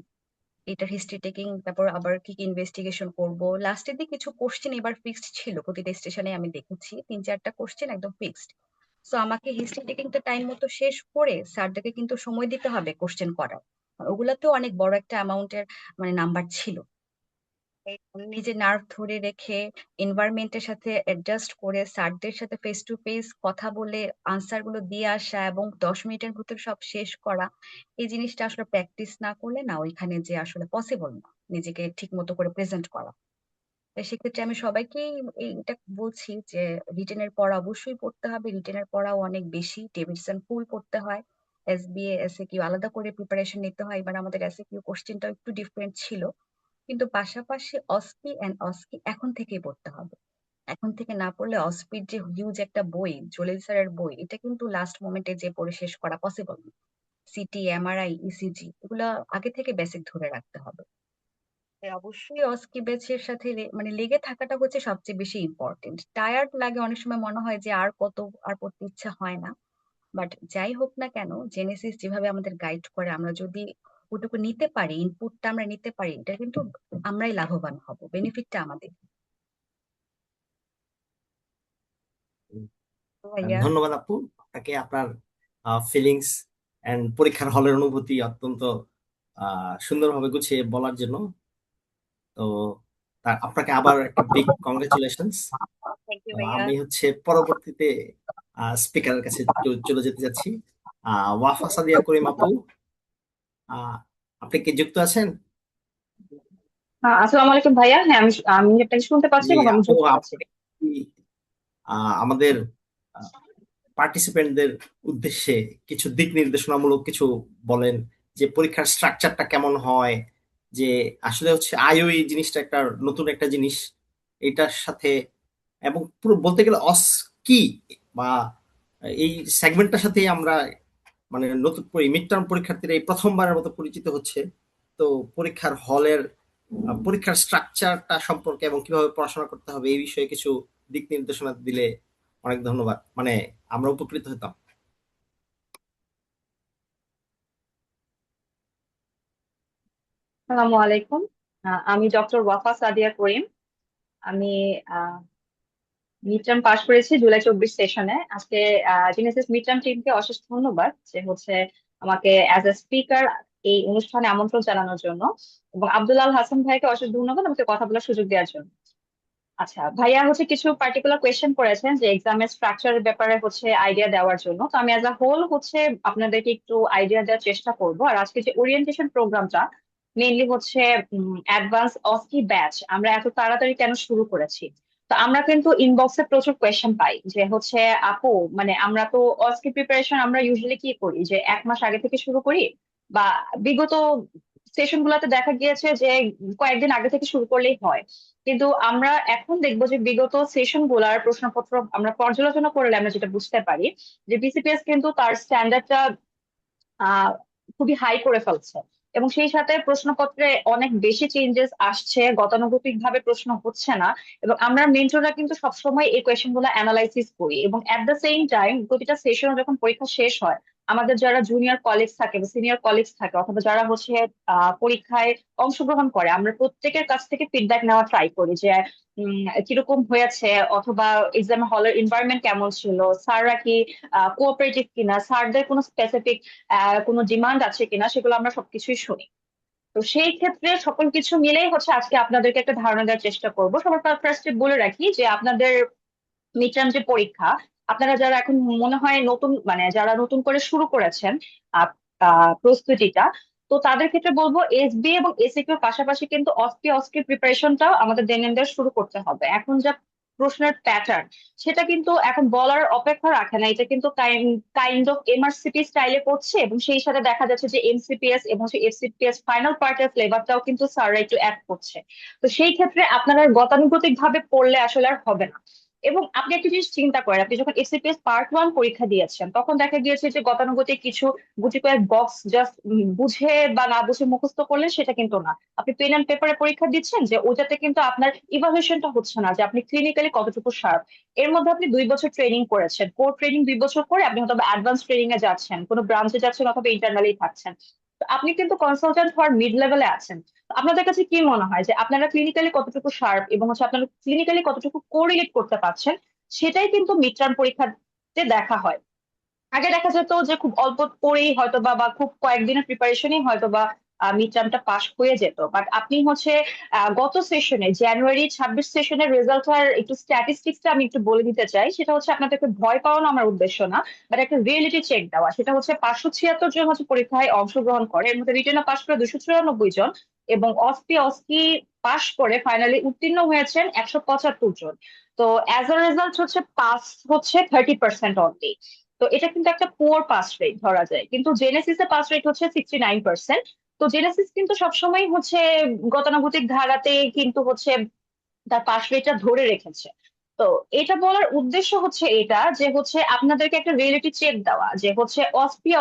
এটার হিস্ট্রি টেকিং, তারপর আবার কি কি ইনভেস্টিগেশন করব। লাস্টের দিকে কিছু কোশ্চেন এবার ফিক্সড ছিল, প্রতিটা স্টেশনে আমি দেখেছি 3-4টা কোশ্চেন একদম ফিক্সড। সো আমাকে হিস্ট্রি টেকিংটা টাইম মতো শেষ করে স্যারদেরকে কিন্তু সময় দিতে হবে কোশ্চেন করার, আর ওগুলাতেও অনেক বড় একটা অ্যামাউন্টের মানে নাম্বার ছিল। এই নিজের নার্ভ ধরে রেখে এনভায়রনমেন্টের সাথে অ্যাডজাস্ট করে স্যারদের সাথে ফেস টু ফেস কথা বলে আনসার গুলো দিয়ে আসা এবং 10 মিনিটের ভিতর সব শেষ করা, এই জিনিসটা আসলে প্র্যাকটিস না করলে না ওইখানে যে আসলে পসিবল না নিজেকে ঠিক মতো করে প্রেজেন্ট করা। তাই সেক্ষেত্রে আমি সবাইকেই এটা বলছি যে রিটেনের পড়া অবশ্যই পড়তে হবে, রিটেনের পড়াও অনেক বেশি, ডেভিডসন ফুল পড়তে হয়, এসবিএ এসএকিউ আলাদা করে প্রিপারেশন নিতে হয়। এবার আমাদের এসএকিউ কোশ্চেনটাও একটু ডিফারেন্ট ছিল, কিন্তু পাশাপাশি অসপি অ্যান্ড অস্কি এখন থেকেই পড়তে হবে। এখন থেকে না পড়লে অসপির যে হিউজ একটা বই, জলিল স্যারের বই, এটা কিন্তু লাস্ট মোমেন্টে যে পড়ে শেষ করা পসিবল না। সিটি, এমআরআই, ইসিজি এগুলো আগে থেকে বেসিক ধরে রাখতে হবে। তাই অবশ্যই অস্কি ব্যাচের সাথে মানে লেগে থাকাটা হচ্ছে সবচেয়ে বেশি ইম্পর্টেন্ট। টায়ার্ড লাগে অনেক সময়, মনে হয় যে আর কত, আর পড়তে ইচ্ছা হয় না। বাট যাই হোক না কেন, জেনেসিস যেভাবে আমাদের গাইড করে, আমরা যদি ওটুকু নিতে পারি, ইনপুটটা আমরা নিতে পারি, এটা কিন্তু আমরাই লাভবান হব, বেনিফিটটা আমাদের। তো ভাইয়া, ধন্যবাদ আপু আপনাকে, আপনার ফিলিংস এন্ড পরীক্ষার হলের অনুভূতি অত্যন্ত সুন্দরভাবে গুছিয়ে বলার জন্য। তো আপনাকে আবার একটা বিগ কংগ্রেচুলেশনস। থ্যাংক ইউ তো ভাইয়া। আমি হচ্ছে পরবর্তীতে স্পিকারের কাছে চলে যেতে যাচ্ছি। ওয়াফা সাদিয়া করিম আপু, আহ, আপনি কি যুক্ত আছেন? আসসালামু আলাইকুম ভাইয়া। হ্যাঁ, আমি আমি আপনাকে শুনতে পাচ্ছি জি এবং আমি আপু, যুক্ত আছি। আপনি কি, আমাদের পার্টিসিপেন্টদের উদ্দেশ্যে কিছু দিক নির্দেশনামূলক কিছু বলেন, যে পরীক্ষার স্ট্রাকচারটা কেমন হয়, যে আসলে হচ্ছে আইওই জিনিসটা একটা নতুন একটা জিনিস, এটার সাথে এবং পুরো বলতে গেলে কি বা এই সেগমেন্টটার সাথেই আমরা মানে নতুন মিড টার্ম পরীক্ষার্থীরা এই প্রথমবারের মতো পরিচিত হচ্ছে। তো পরীক্ষার হলের পরীক্ষার স্ট্রাকচারটা সম্পর্কে এবং কিভাবে পড়াশোনা করতে হবে এই বিষয়ে কিছু দিক নির্দেশনা দিলে অনেক ধন্যবাদ, মানে আমরা উপকৃত হতাম। আসসালামু আলাইকুম। আমি ডক্টর ওয়াফা সাদিয়া করিম। আমি মিড টার্ম পাশ করেছি জুলাই 24 সেশনে। আজকে জিনেসিস মিড টার্ম টিমকে অশেষ ধন্যবাদ যে হচ্ছে আমাকে অ্যাজ এ স্পিকার এই অনুষ্ঠানে আমন্ত্রণ জানানোর জন্য, এবং আব্দুল হাসান ভাইকে অশেষ ধন্যবাদ আমাকে কথা বলার সুযোগ দেওয়ার জন্য। আচ্ছা ভাইয়া হচ্ছে কিছু পার্টিকুলার কোয়েশ্চেন করেছেন যে এক্সামের স্ট্রাকচারের ব্যাপারে হচ্ছে আইডিয়া দেওয়ার জন্য। তো আমি অ্যাজ আ হোল হচ্ছে আপনাদেরকে একটু আইডিয়া দেওয়ার চেষ্টা করব। আর আজকে যে ওরিয়েন্টেশন প্রোগ্রামটা মেইনলি হচ্ছে অ্যাডভান্স অস্কি ব্যাচ আমরা এত তাড়াতাড়ি কেন শুরু করেছি। তো আমরা কিন্তু ইনবক্সে প্রচুর কোয়েশ্চেন পাই যে হচ্ছে আপু, মানে আমরা তো অস্কি প্রিপারেশন আমরা ইউজুয়ালি কি করি যে 1 মাস আগে থেকে শুরু করি, বা বিগত সেশন গুলাতে দেখা গিয়েছে যে কয়েকদিন আগে থেকে শুরু করলেই হয়। কিন্তু আমরা এখন দেখবো যে বিগত সেশন গুলার প্রশ্নপত্র আমরা পর্যালোচনা করলে আমরা যেটা বুঝতে পারি যে বিসিপিএস কিন্তু তার স্ট্যান্ডার্ডটা আহ খুবই হাই করে ফেলছে, এবং সেই সাথে প্রশ্নপত্রে অনেক বেশি চেঞ্জেস আসছে, গতানুগতিক ভাবে প্রশ্ন হচ্ছে না। এবং আমরা মেন্টররা কিন্তু সবসময় এই কোয়েশ্চেন গুলো অ্যানালাইসিস করি, এবং এট দ্য সেম টাইম প্রতিটা সেশনে যখন পরীক্ষা শেষ হয় আমাদের যারা জুনিয়র কলিগস থাকে বা সিনিয়র কলিগস থাকে অথবা যারা হচ্ছে পরীক্ষায় অংশগ্রহণ করে, আমরা প্রত্যেকের কাছ থেকে ফিডব্যাক নেওয়া ট্রাই করি যে কিরকম হয়েছে, অথবা এক্সাম হলের এনভায়রনমেন্ট কেমন ছিল, স্যাররা কি কোঅপারেটিভ কিনা, স্যারদের কোনো স্পেসিফিক কোনো ডিমান্ড আছে কিনা, সেগুলো আমরা সবকিছুই শুনি। তো সেই ক্ষেত্রে সকল কিছু মিলেই হচ্ছে আজকে আপনাদেরকে একটা ধারণা দেওয়ার চেষ্টা করবো। সবার ফার্স্টে বলে রাখি যে আপনাদের মিড টার্ম যে পরীক্ষা, আপনারা যারা এখন মনে হয় নতুন, মানে যারা নতুন করে শুরু করেছেন আহ, প্রস্তুতিটা, তো তাদের ক্ষেত্রে বলবো এসবি এবং এসিকিউর পাশাপাশি কিন্তু অস্কির প্রিপারেশনটাও আমাদের দৈনন্দিন শুরু করতে হবে। এখন যা প্রশ্নের প্যাটার্ন, সেটা কিন্তু এখন বলার অপেক্ষা রাখে না। এটা কিন্তু কাইন্ড অফ এমআরসিপি স্টাইলে করছে, এবং সেই সাথে দেখা যাচ্ছে যে এমসিপিএস এবং এফসিপিএস ফাইনাল পার্টের ফ্লেভারটাও কিন্তু স্যাররা একটু অ্যাড করছে। তো সেই ক্ষেত্রে আপনারা গতানুগতিক ভাবে পড়লে আসলে আর হবে না। এবং আপনি একটা জিনিস চিন্তা করেন, আপনি যখন এফসিপিএস পার্ট 1 পরীক্ষা দিয়েছেন, তখন দেখা গিয়েছে যে গতানুগতিক কিছু গুটি কয়েক বক্স জাস্ট বুঝে বা না বুঝে মুখস্থ করলে সেটা কিন্তু না। আপনি পেন অ্যান্ড পেপারে পরীক্ষা দিচ্ছেন, যে ওটাতে কিন্তু আপনার ইভালুয়েশনটা হচ্ছে না যে আপনি ক্লিনিক্যালি কতটুকু শার্প। এর মধ্যে আপনি 2 বছর ট্রেনিং করেছেন, কোর ট্রেনিং 2 বছর করে আপনি হয়তো অ্যাডভান্স ট্রেনিং এ যাচ্ছেন, কোনো ব্রাঞ্চে যাচ্ছেন অথবা ইন্টারনালি থাকছেন। তো আপনি কিন্তু কনসালটেন্ট হওয়ার মিড লেভেলে আছেন। তো আপনাদের কাছে কি মনে হয় যে আপনারা ক্লিনিক্যালি কতটুকু শার্প এবং আপনারা ক্লিনিক্যালি কতটুকু কোরিলেট করতে পারছেন? সেটাই কিন্তু মিড টার্ম পরীক্ষাতে দেখা হয়। আগে দেখা যেত যে খুব অল্প পড়েই হয়তো বা খুব কয়েকদিনের প্রিপারেশনই হয়তো বা মিড টার্মটা পাস হয়ে যেত। বাট আপনি হচ্ছে গত সেশনে জানুয়ারি 26 সেশনের রেজাল্ট আর একটু স্ট্যাটিস্টিক্সটা আমি একটু বলে দিতে চাই। সেটা হচ্ছে আপনাদেরকে ভয় পাওয়ানো আমার উদ্দেশ্য না, বাট একটা রিয়েলিটি চেক দেওয়া। সেটা হচ্ছে 576 জন হচ্ছে পরীক্ষায় অংশগ্রহণ করে, এর মধ্যে রিটেনে পাস করে 294 জন, এবং অস্কি পাস করে ফাইনালি উত্তীর্ণ হয়েছেন 175 জন। তো অ্যাজ আ রেজাল্ট হচ্ছে পাস হচ্ছে 30% অনলি। তো এটা কিন্তু একটা পুয়ার পাস রেট ধরা যায়, কিন্তু জেনেসিস এর পাস রেট হচ্ছে 69%। তো জেনেসিস কিন্তু সবসময় হচ্ছে গতানুগতিক ধারাতে কিন্তু হচ্ছে তার পাস রেটটা ধরে রেখেছে। তো এটা বলার উদ্দেশ্য হচ্ছে এটা যে হচ্ছে আপনাদেরকে একটা রিয়েলিটি চেক দেওয়া, যে হচ্ছে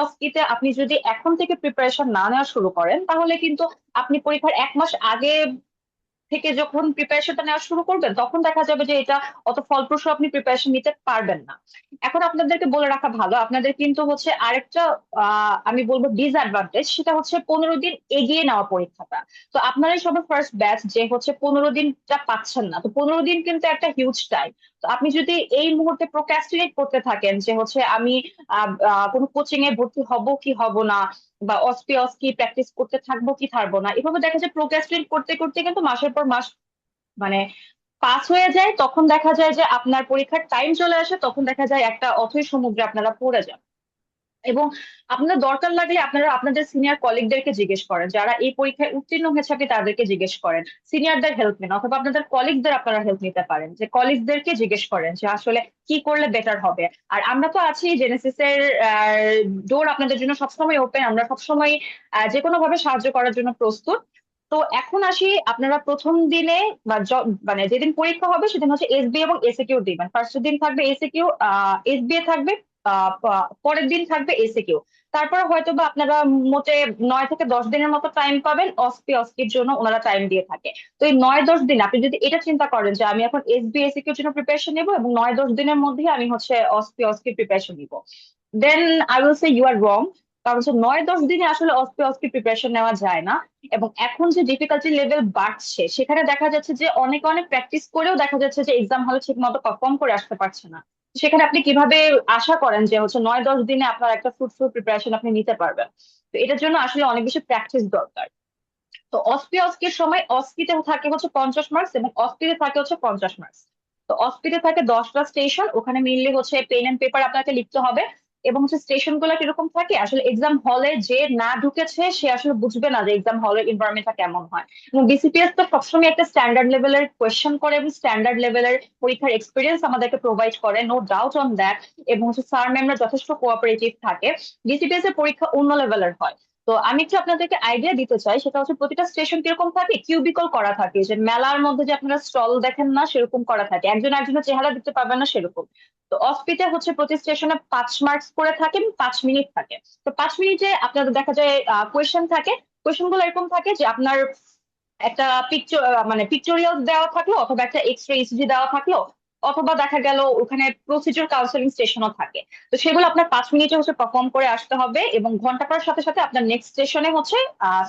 অস্কিতে আপনি যদি এখন থেকে প্রিপারেশন না নেওয়া শুরু করেন, তাহলে কিন্তু আপনি পরীক্ষার 1 মাস আগে থেকে যখন প্রিপারেশনটা নেওয়া শুরু করবেন, তখন দেখা যাবে যে এটা অত ফলপ্রসূ আপনি প্রিপারেশন নিতে পারবেন না। এখন আপনাদেরকে বলে রাখা ভালো, আপনাদের কিন্তু হচ্ছে আরেকটা আমি বলবো ডিসঅ্যাডভান্টেজ, সেটা হচ্ছে 15 দিন এগিয়ে নেওয়া পরীক্ষাটা। তো আপনারাই সবার ফার্স্ট ব্যাচ যে হচ্ছে 15 দিনটা পাচ্ছেন না। তো 15 দিন কিন্তু একটা হিউজ টাইম। তো আপনি যদি এই মুহূর্তে প্রোক্রাস্টিনেট করতে থাকেন যে হচ্ছে আমি কোনো কোচিং এ ভর্তি হব কি হব না, বা অস্কি প্র্যাকটিস করতে থাকবো কি থাকবো না, এভাবে দেখা যায় প্রোক্রাস্টিনেট করতে করতে কিন্তু মাসের পর মাস মানে পাস হয়ে যায়। তখন দেখা যায় যে আপনার পরীক্ষার টাইম চলে আসে, তখন দেখা যায় একটা অথৈ সমুদ্রে আপনারা পড়ে যান। এবং আপনার দরকার লাগলে আপনারা আপনাদের সিনিয়র কলিগদেরকে জিজ্ঞেস করেন, যারা এই পরীক্ষায় উত্তীর্ণ হয়েছে আপনি তাদেরকে জিজ্ঞেস করেন, সিনিয়রদের হেল্প নেন, অথবা আপনাদের কলিগদের আপনারা হেল্প নিতে পারেন, যে কলিগদেরকে জিজ্ঞেস করেন যে আসলে কি করলে বেটার হবে। আর আমরা তো আছি, জেনেসিস এর ডোর আপনাদের জন্য সবসময় ওপেন, আমরা সবসময় যে কোনো ভাবে সাহায্য করার জন্য প্রস্তুত। তো এখন আসি, আপনারা প্রথম দিনে বা মানে যেদিন পরীক্ষা হবে সেদিন হচ্ছে এসবি এবং এসিকিউ দিবেন। ফার্স্ট দিন থাকবে এসিকিউ, এসবি থাকবে, পরের দিন থাকবে এসিকিউ। তারপর হয়তো বা আপনারা মোটে 9 থেকে 10 দিনের মতো টাইম পাবেন অস্কির জন্য, ওনারা টাইম দিয়ে থাকে। তো এই 9-10 দিন আপনি যদি এটা চিন্তা করেন যে আমি এখন এসবি এসিকিউর জন্য প্রিপারেশন নিবো, এবং 9-10 দিনের মধ্যে আমি হচ্ছে অস্কির প্রিপারেশন নিবো, then I will say you are wrong. কারণ হচ্ছে 9-10 দিনে আসলে অস্কির প্রিপারেশন নেওয়া যায় না। এবং এখন যে ডিফিকাল্টি লেভেল বাড়ছে, সেখানে দেখা যাচ্ছে যে অনেক অনেক প্র্যাকটিস করেও দেখা যাচ্ছে যে এক্সাম হলে ঠিক মতো পারফর্ম করে আসতে পারছে না। সেখানে আপনি কিভাবে আশা করেন যে হচ্ছে 9-10 দিনে আপনার একটা ফ্রুটফুল প্রিপারেশন আপনি নিতে পারবেন? তো এটার জন্য আসলে অনেক বেশি প্র্যাকটিস দরকার। তো অস্কির সময় অস্কিতে থাকে হচ্ছে 50 মার্কস, এবং অস্কিতে থাকে হচ্ছে 50 মার্কস। তো অস্কিতে থাকে 10টা স্টেশন, ওখানে মেইনলি হচ্ছে পেন এন্ড পেপার আপনাকে লিখতে হবে। এবং হচ্ছে স্টেশন গুলা কিরকম থাকে, আসলে এক্সাম হলে যে না ঢুকেছে সে আসলে বুঝবে না যে এক্সাম হলের এনভায়রনমেন্টটা কেমন হয়। এবং বিসিপিএস তো সবসময় একটা স্ট্যান্ডার্ড লেভেলের কোয়েশ্চেন করে, এবং স্ট্যান্ডার্ড লেভেলের পরীক্ষার এক্সপিরিয়েন্স আমাদেরকে প্রোভাইড করে, নো ডাউট অন দ্যাট। এবং হচ্ছে স্যার ম্যামরা যথেষ্ট কোঅপারেটিভ থাকে। বিসিপিএস এর পরীক্ষা অন্য লেভেলের হয়। তো আমি একটু আপনাদেরকে আইডিয়া দিতে চাই, সেটা হচ্ছে প্রতিটা স্টেশন কিরকম থাকে, কিউবিকল করা থাকে, যে মেলার মধ্যে যে আপনারা স্টল দেখেন না সেরকম করা থাকে, একজন একজনের চেহারা দিতে পারবেন না সেরকম। তো অস্পিতে হচ্ছে প্রতি স্টেশনে 5 মার্কস করে থাকে, 5 মিনিট থাকে। তো 5 মিনিটে আপনাদের দেখা যায় কোয়েশ্চেন থাকে। কোয়েশ্চেন গুলো এরকম থাকে যে আপনার একটা পিকচার, মানে পিকচোরিয়াল দেওয়া থাকলো, অথবা একটা এক্সরে ইসিজি দেওয়া থাকলো, অথবা দেখা গেল ওখানে প্রসিডিউর কাউন্সেলিং স্টেশনও থাকে। তো সেগুলো আপনার 5 মিনিটে হচ্ছে পারফর্ম করে আসতে হবে, এবং ঘন্টা করার সাথে সাথে আপনার নেক্সট স্টেশনে হচ্ছে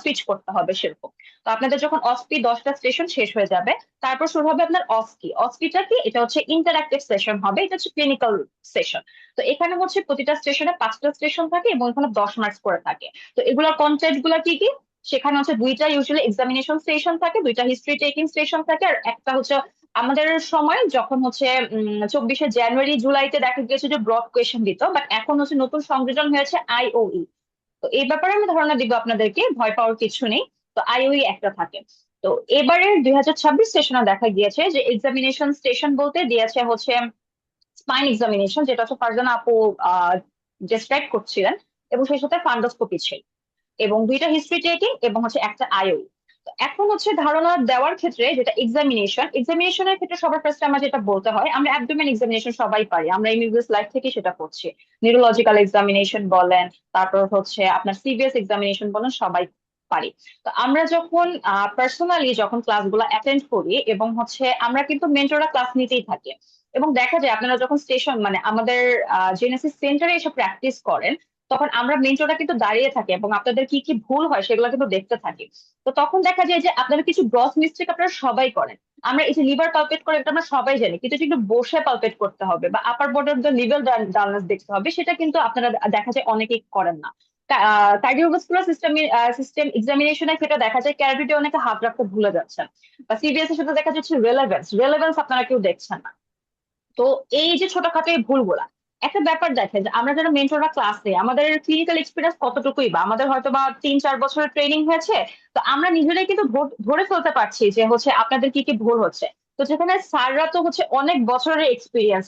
সুইচ করতে হবে সেরকম। তো আপনাদের যখন অস্পি 10টা স্টেশন শেষ হয়ে যাবে, তারপর শুরু হবে আপনার অস্কিটা কি, এটা হচ্ছে ইন্টারঅ্যাক্টিভ সেশন হবে, এটা হচ্ছে ক্লিনিক্যাল সেশন। তো এখানে হচ্ছে প্রতিটা স্টেশনে 5টা স্টেশন থাকে, এবং এখানে 10 মার্কস করে থাকে। তো এগুলোর কন্টেন্ট গুলা কি কি, সেখানে হচ্ছে 2টা ইউজুয়ালি এক্সামিনেশন স্টেশন থাকে, 2টা হিস্ট্রি টেকিং স্টেশন থাকে, আর একটা হচ্ছে আমাদের সময় যখন হচ্ছে 24শে জানুয়ারি জুলাইতে দেখা গিয়েছে যে ব্রড কোয়েশ্চেন দিত, বাট এখন হচ্ছে নতুন সংযোজন হয়েছে আইওই। তো তো এই ব্যাপারে আমি ধারণা দিব আপনাদেরকে, ভয় পাওয়ার কিছু নেই। তো আইওই একটা থাকে। তো এবারে 2026 সেশনে দেখা গিয়েছে যে এক্সামিনেশন স্টেশন বলতে দিয়েছে হচ্ছে স্পাইন এক্সামিনেশন, যেটা হচ্ছে ফারজানা আপু ডেসক্রাইব করছিলেন, এবং সেই সাথে ফান্ডোস্কোপি ছিল, এবং দুইটা হিস্ট্রি টেকিং এবং হচ্ছে একটা আইওই। এখন হচ্ছে ধারণা দেওয়ার ক্ষেত্রে যেটা এক্সামিনেশনের ক্ষেত্রে সবার ফার্স্টে আমার যেটা বলতে হয়, আমরা অ্যাবডোমেন এক্সামিনেশন সবাই পারি, আমরা এমবিবিএস লাইফ থেকে সেটা করছি। নিউরোলজিক্যাল এক্সামিনেশন বলেন, তারপর হচ্ছে আপনার সিভিএস এক্সামিনেশন বলেন, সবাই পারি। তো আমরা যখন পার্সোনালি যখন ক্লাসগুলো অ্যাটেন্ড করি, এবং হচ্ছে আমরা কিন্তু মেন্টররা ক্লাস নিতেই থাকি, এবং দেখা যায় আপনারা যখন স্টেশন মানে আমাদের জেনেসিস সেন্টারে এসে প্র্যাকটিস করেন, তখন আমরা মেন্টররা কিন্তু দাঁড়িয়ে থাকি এবং আপনাদের কি কি ভুল হয় সেগুলো কিন্তু দেখতে থাকি। তো তখন দেখা যায় যে আপনারা কিছু গ্রস মিস্টেক আপনারা সবাই করেন। আমরা এই যে লিভার পালপেট করে, এটা আমরা সবাই জানি, কিন্তু একটু বসে পালপেট করতে হবে বা আপার বডির যে লিভার ডালনেস দেখতে হবে, সেটা কিন্তু আপনারা দেখা যায় অনেকেই করেন না। কার্ডিওভাস্কুলার সিস্টেম এক্সামিনেশনের ক্ষেত্রে দেখা যায় ক্যারোটিডে অনেকে হাত রাখতে ভুলে যাচ্ছেন, বা সিবিএস এর সাথে দেখা যাচ্ছে রেলেভেন্স আপনারা কেউ দেখছেন না। তো এই যে ছোটখাটো এই ভুলগুলা, একটা ব্যাপার দেখেন যে আমরা যারা মেন্টররা ক্লাস নেই, আমাদের ক্লিনিক্যাল এক্সপিরিয়েন্স কতটুকুই বা, আমাদের হয়তো বা 3-4 বছরের ট্রেনিং হয়েছে। তো আমরা নিজেরাই কিন্তু ধরে ফেলতে পারছি যে হচ্ছে আপনাদের কি কি ভুল হচ্ছে। তো যেখানে স্যাররা তো হচ্ছে অনেক বছরের এক্সপিরিয়েন্স,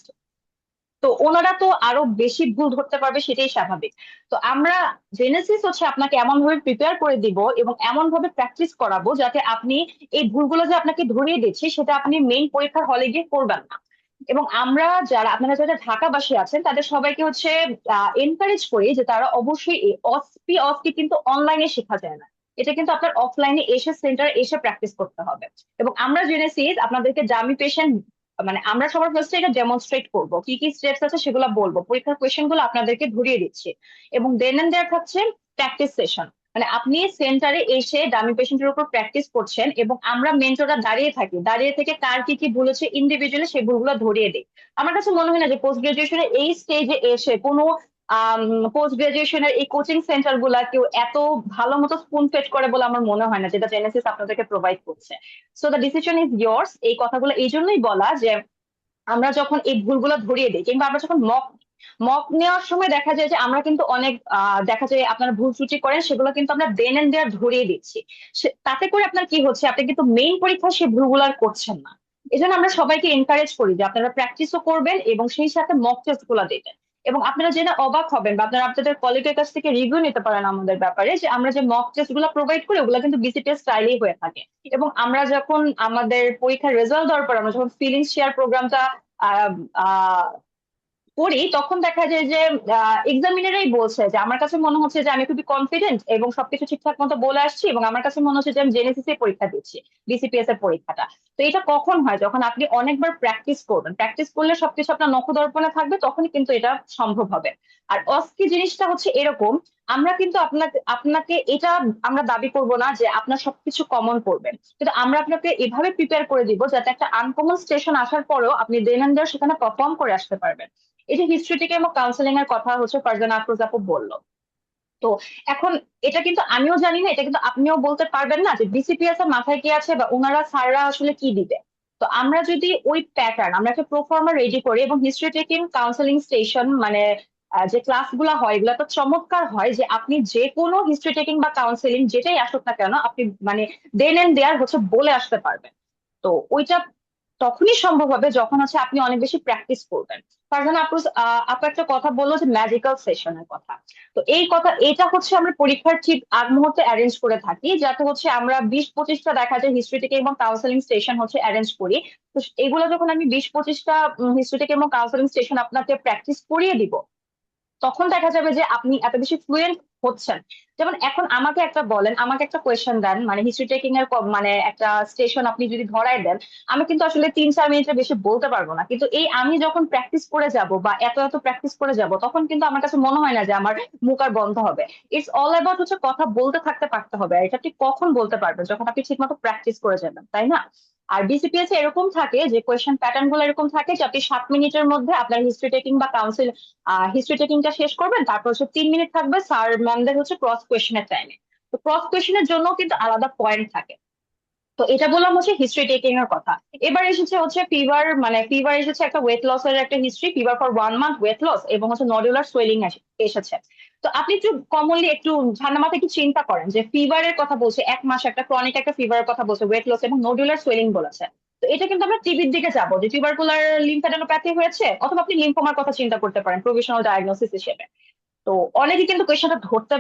তো ওনারা তো আরো বেশি ভুল ধরতে পারবে, সেটাই স্বাভাবিক। তো আমরা জেনেসিস হচ্ছে আপনাকে এমন ভাবে প্রিপেয়ার করে দিব এবং এমন ভাবে প্র্যাকটিস করাবো যাতে আপনি এই ভুলগুলো যে আপনাকে ধরিয়ে দিচ্ছি সেটা আপনি মেইন পরীক্ষার হলে গিয়ে করবেন না। এবং আমরা আপনারা যারা ঢাকাবাসী আছেন তাদের সবাইকে হচ্ছে এনকারেজ করি যে তারা অবশ্যই এই অসপি কিন্তু অনলাইনে শেখা যায় না, এটা কিন্তু আপনার অফলাইনে এসে সেন্টারে এসে প্র্যাকটিস করতে হবে। এবং আমরা জেনেছি আপনাদেরকে ডামি পেশেন্ট, মানে আমরা সবার ফার্স্টে এটা ডেমনস্ট্রেট করব, কি কি স্টেপস আছে সেগুলো বলবো, পরীক্ষার কোয়েশ্চেন গুলো আপনাদেরকে ধরিয়ে দিচ্ছি। এবং দেন এন্ড দেয়ার থাকছে প্র্যাকটিস সেশন, মানে আপনি সেন্টারে এসে ডামি পেশেন্টের উপর প্র্যাকটিস করছেন এবং আমরা মেন্টররা দাঁড়িয়ে থাকি, দাঁড়িয়ে থেকে কার কি কি ভুল হচ্ছে ইন্ডিভিজুয়ালি সেই ভুলগুলো ধরিয়ে দিই। আমার কাছে মনে হয় না যে পোস্ট গ্রাজুয়েশনের এই স্টেজে এসে কোনো পোস্ট গ্রাজুয়েশনের এই কোচিং সেন্টার গুলা কেউ এত ভালো মতো স্পুন ফেড করে বলে আমার মনে হয় না, যেটা জেনেসিস আপনাদেরকে প্রোভাইড করছে। So the decision is years. এই কথাগুলো এই জন্যই বলা যে আমরা যখন এই ভুলগুলো ধরিয়ে দিই, কিংবা আমরা যখন মক মক নেওয়ার সময় দেখা যায় যে আমরা কিন্তু অনেক দেখা যায় আপনারা ভুল ত্রুটি করেন, সেগুলো কিন্তু আমরা দেন এন্ড দেয়ার ধরিয়ে দিচ্ছি। তাতে করে আপনার কি হচ্ছে, আপনি কিন্তু মেইন পরীক্ষায় সেই ভুলগুলো আর করছেন না। এই জন্য আমরা সবাইকে এনকারেজ করি যে আপনারা প্র্যাকটিসও করবেন এবং সেই সাথে মক টেস্ট গুলো দেবেন। এবং আপনারা জেনে অবাক হবেন বা আপনারা আপনাদের কলিগের কাছ থেকে রিভিউ নিতে পারেন আমাদের ব্যাপারে, যে আমরা যে মক টেস্ট গুলো প্রোভাইড করি ওগুলো কিন্তু বিসিটি স্টাইলেই হয়ে থাকে। এবং আমরা যখন আমাদের পরীক্ষার রেজাল্ট দেওয়ার পর আমরা যখন ফিলিংস শেয়ার প্রোগ্রামটা আহ আহ করি, তখন দেখা যায় যে এক্সামিনারই বলছে যে আমার কাছে মনে হচ্ছে যে আমি খুবই কনফিডেন্ট এবং সবকিছু ঠিকঠাক মতো বলে আসছি, এবং আমার কাছে মনে হচ্ছে যে আমি জেনেসিস এর পরীক্ষা দিচ্ছি, বিসিপিএস এর পরীক্ষাটা। তো এটা কখন হয়, যখন আপনি অনেকবার প্র্যাকটিস করবেন, প্র্যাকটিস করলে সবকিছু আপনার নখদর্পণে থাকবে, তখনই কিন্তু এটা সম্ভব হবে। আর অস্কি জিনিসটা হচ্ছে এরকম, আমরা কিন্তু আপনাকে আপনাকে এটা আমরা দাবি করব না যে আপনার সবকিছু কমন পড়বেন, কিন্তু আমরা আপনাকে এভাবে প্রিপেয়ার করে দিব যাতে একটা আনকমন স্টেশন আসার পরেও আপনি দেন এন্ড দেয়ার সেখানে পারফর্ম করে আসতে পারবেন। এই যে হিস্ট্রি থেকে এবং কাউন্সেলিং এর কথা হচ্ছে ফারজানা আফরোজ আপু বললো। তো এখন এটা কিন্তু আমিও জানি না, এটা কিন্তু আপনিও বলতে পারবেন না যে বিসিপিএস এর মাথায় কি আছে বা ওনারা স্যাররা আসলে কি দিবে। তো আমরা যদি ওই প্যাটার্ন, আমরা একটা প্রোফর্মা রেডি করি, এবং হিস্ট্রি টেকিং কাউন্সেলিং স্টেশন মানে যে ক্লাসগুলো হয় এগুলো তো চমৎকার হয়, যে আপনি যে কোনো হিস্ট্রি টেকিং বা কাউন্সেলিং যেটাই আসুক না কেন আপনি মানে দেন এন্ড দেয়ার হচ্ছে বলে আসতে পারবেন। তো ওইটা তখনই সম্ভব হবে যখন হচ্ছে আপনি অনেক বেশি প্র্যাকটিস করবেন। ফারজানা আপু আপু একটা কথা বললো যে ম্যাজিক্যাল সেশনের কথা। তো এই কথা এটা হচ্ছে আমরা পরীক্ষার ঠিক আগ মুহূর্তে অ্যারেঞ্জ করে থাকি, যাতে হচ্ছে আমরা 20-25টা দেখা যায় হিস্ট্রি থেকে এবং কাউন্সেলিং স্টেশন হচ্ছে অ্যারেঞ্জ করি। তো এগুলো যখন আমি 20-25টা হিস্ট্রি থেকে এবং কাউন্সেলিং স্টেশন আপনাকে প্র্যাকটিস করিয়ে দিব, তখন দেখা যাবে যে আপনি এত বেশি ফ্লুয়েন্ট হচ্ছেন। যেমন এখন আমাকে একটা বলেন, আমাকে একটা কোয়েশ্চেন দেন, মানে হিস্ট্রি টেকিং এর মানে একটা স্টেশন আপনি যদি ধরায় দেন, আমি কিন্তু আসলে 3-4 মিনিটের বেশি বলতে পারবো না। কিন্তু এই আমি যখন প্র্যাকটিস করে যাব বা এত এত প্র্যাকটিস করে যাব, তখন কিন্তু আমার কাছে মনে হয় না যে আমার মুখ আর বন্ধ হবে। ইটস অল অ্যাবাউট হচ্ছে কথা বলতে থাকতে পারতে হবে, আর এটা আপনি কখন বলতে পারবেন, যখন আপনি ঠিক মতো প্র্যাকটিস করে যাবেন, তাই না? আর বিসিপিএস এরকম থাকে যে কোয়েশ্চেন প্যাটার্ন গুলো এরকম থাকে যে আপনি 7 মিনিটের মধ্যে আপনার হিস্ট্রি টেকিং বা কাউন্সিল হিস্ট্রি টেকিংটা শেষ করবেন, তারপর হচ্ছে 3 মিনিট থাকবে স্যার ম্যামদের হচ্ছে ক্রস কোয়েশ্চেনের টাইমে। তো ক্রস কোয়েশ্চেনের জন্য কিন্তু আলাদা পয়েন্ট থাকে। তো এটা বললাম হচ্ছে হিস্ট্রি টেকিং এর কথা। এবার এসেছে হচ্ছে ফিভার, মানে ফিভার এসেছে একটা ওয়েট লস এর একটা history, fever for 1 month weight loss, এবং হচ্ছে নডুলার সোয়েলিং এসেছে। তো তো আপনি একটু কমনলি একটু ঠান্ডা মাথায় একটু চিন্তা করেন যে ফিভারের কথা বলছে, 1 মাস একটা ক্রনিক একটা ফিভারের কথা বলছে, ওয়েট লস এবং নোডুলার সোয়েলিং বলেছে। তো এটা কিন্তু আমরা টিবির দিকে যাবো, যে টিউবারকুলার লিম্ফ্যাডেনোপ্যাথি হয়েছে, অথবা আপনি লিম্ফোমার কথা চিন্তা করতে পারেন প্রভিশনাল ডায়াগনোসিস হিসেবে। তো অনেকে কিন্তু কোয়েশ্চেনটা ধরতে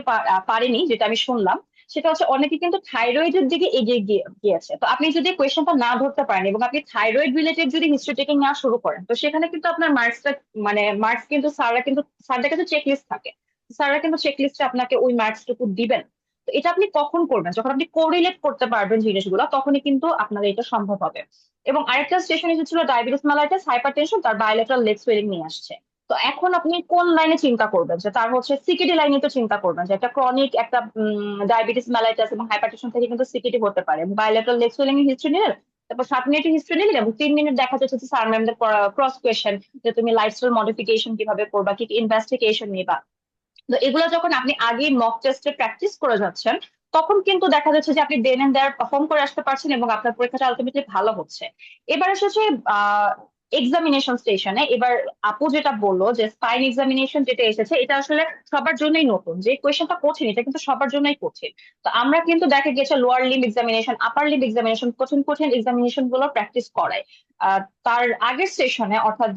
পারেনি, যেটা আমি শুনলাম, সেটা হচ্ছে অনেকে কিন্তু থাইরয়েডের দিকে এগিয়ে গিয়েছে। তো আপনি যদি কোয়েশ্চেনটা না ধরতে পারেন এবং আপনি থাইরয়েড রিলেটেড যদি হিস্ট্রি টেকিং নেওয়া শুরু করেন, তো সেখানে কিন্তু আপনার মার্কসটা, মানে মার্কস কিন্তু স্যারদের কাছে চেক লিস্ট থাকে, স্যাররা কিন্তু চেক লিস্টে আপনাকে ওই মার্কসটুকু দিবেন। তো এটা আপনি কখন করবেন? যখন আপনি কোরিলেট করতে পারবেন জিনিসগুলো, তখনই কিন্তু আপনার এটা সম্ভব হবে। এবং আরেকটা স্টেশন এসেছিল ডায়াবেটিস মেলাইটাস, হাইপারটেনশন, তার বায়োলেটারাল লেগ সোয়েলিং নিয়ে আসছে। তো এখন আপনি কোন লাইনে চিন্তা করবেন? যে তার হচ্ছে সিকিডি লাইনে তো চিন্তা করবেন, যে একটা ক্রনিক একটা ডায়াবেটিস মেলাইটাস এবং হাইপারটেনশন থেকে কিন্তু সিকিডি হতে পারে। বায়োলেটারাল লেগ সোয়েলিং এর হিস্ট্রি নিলেন, তারপর 7 মিনিটের হিস্ট্রি নিলেন, এবং 3 মিনিট দেখা যাচ্ছে যে স্যার ম্যামদের ক্রস কোয়েশ্চেন, যে তুমি লাইফস্টাইল মডিফিকেশন কিভাবে করবা, কি ইনভেস্টিগেশন নিবা। তো এগুলো যখন আপনি আগে মক টেস্টে প্র্যাকটিস করে যাচ্ছেন, তখন কিন্তু দেখা যাচ্ছে যে আপনি দেন এন্ড দেয়ার পারফর্ম করে আসতে পারছেন এবং আপনার পরীক্ষাটা আলটিমেটলি ভালো হচ্ছে। এবার এসেছে এক্সামিনেশন স্টেশনে। এবার আপু যেটা বললো যে স্পাইন এক্সামিনেশন যেটা এসেছে, এটা আসলে সবার জন্যই নতুন, যে কোয়েশ্চেনটা কঠিন, এটা কিন্তু সবার জন্যই কঠিন। তো আমরা কিন্তু দেখা গেছে লোয়ার লিম্ব এক্সামিনেশন, আপার লিম্ব এক্সামিনেশন, কঠিন কঠিন এক্সামিনেশন গুলো প্র্যাকটিস করায়। তার আগের সেশনে, অর্থাৎ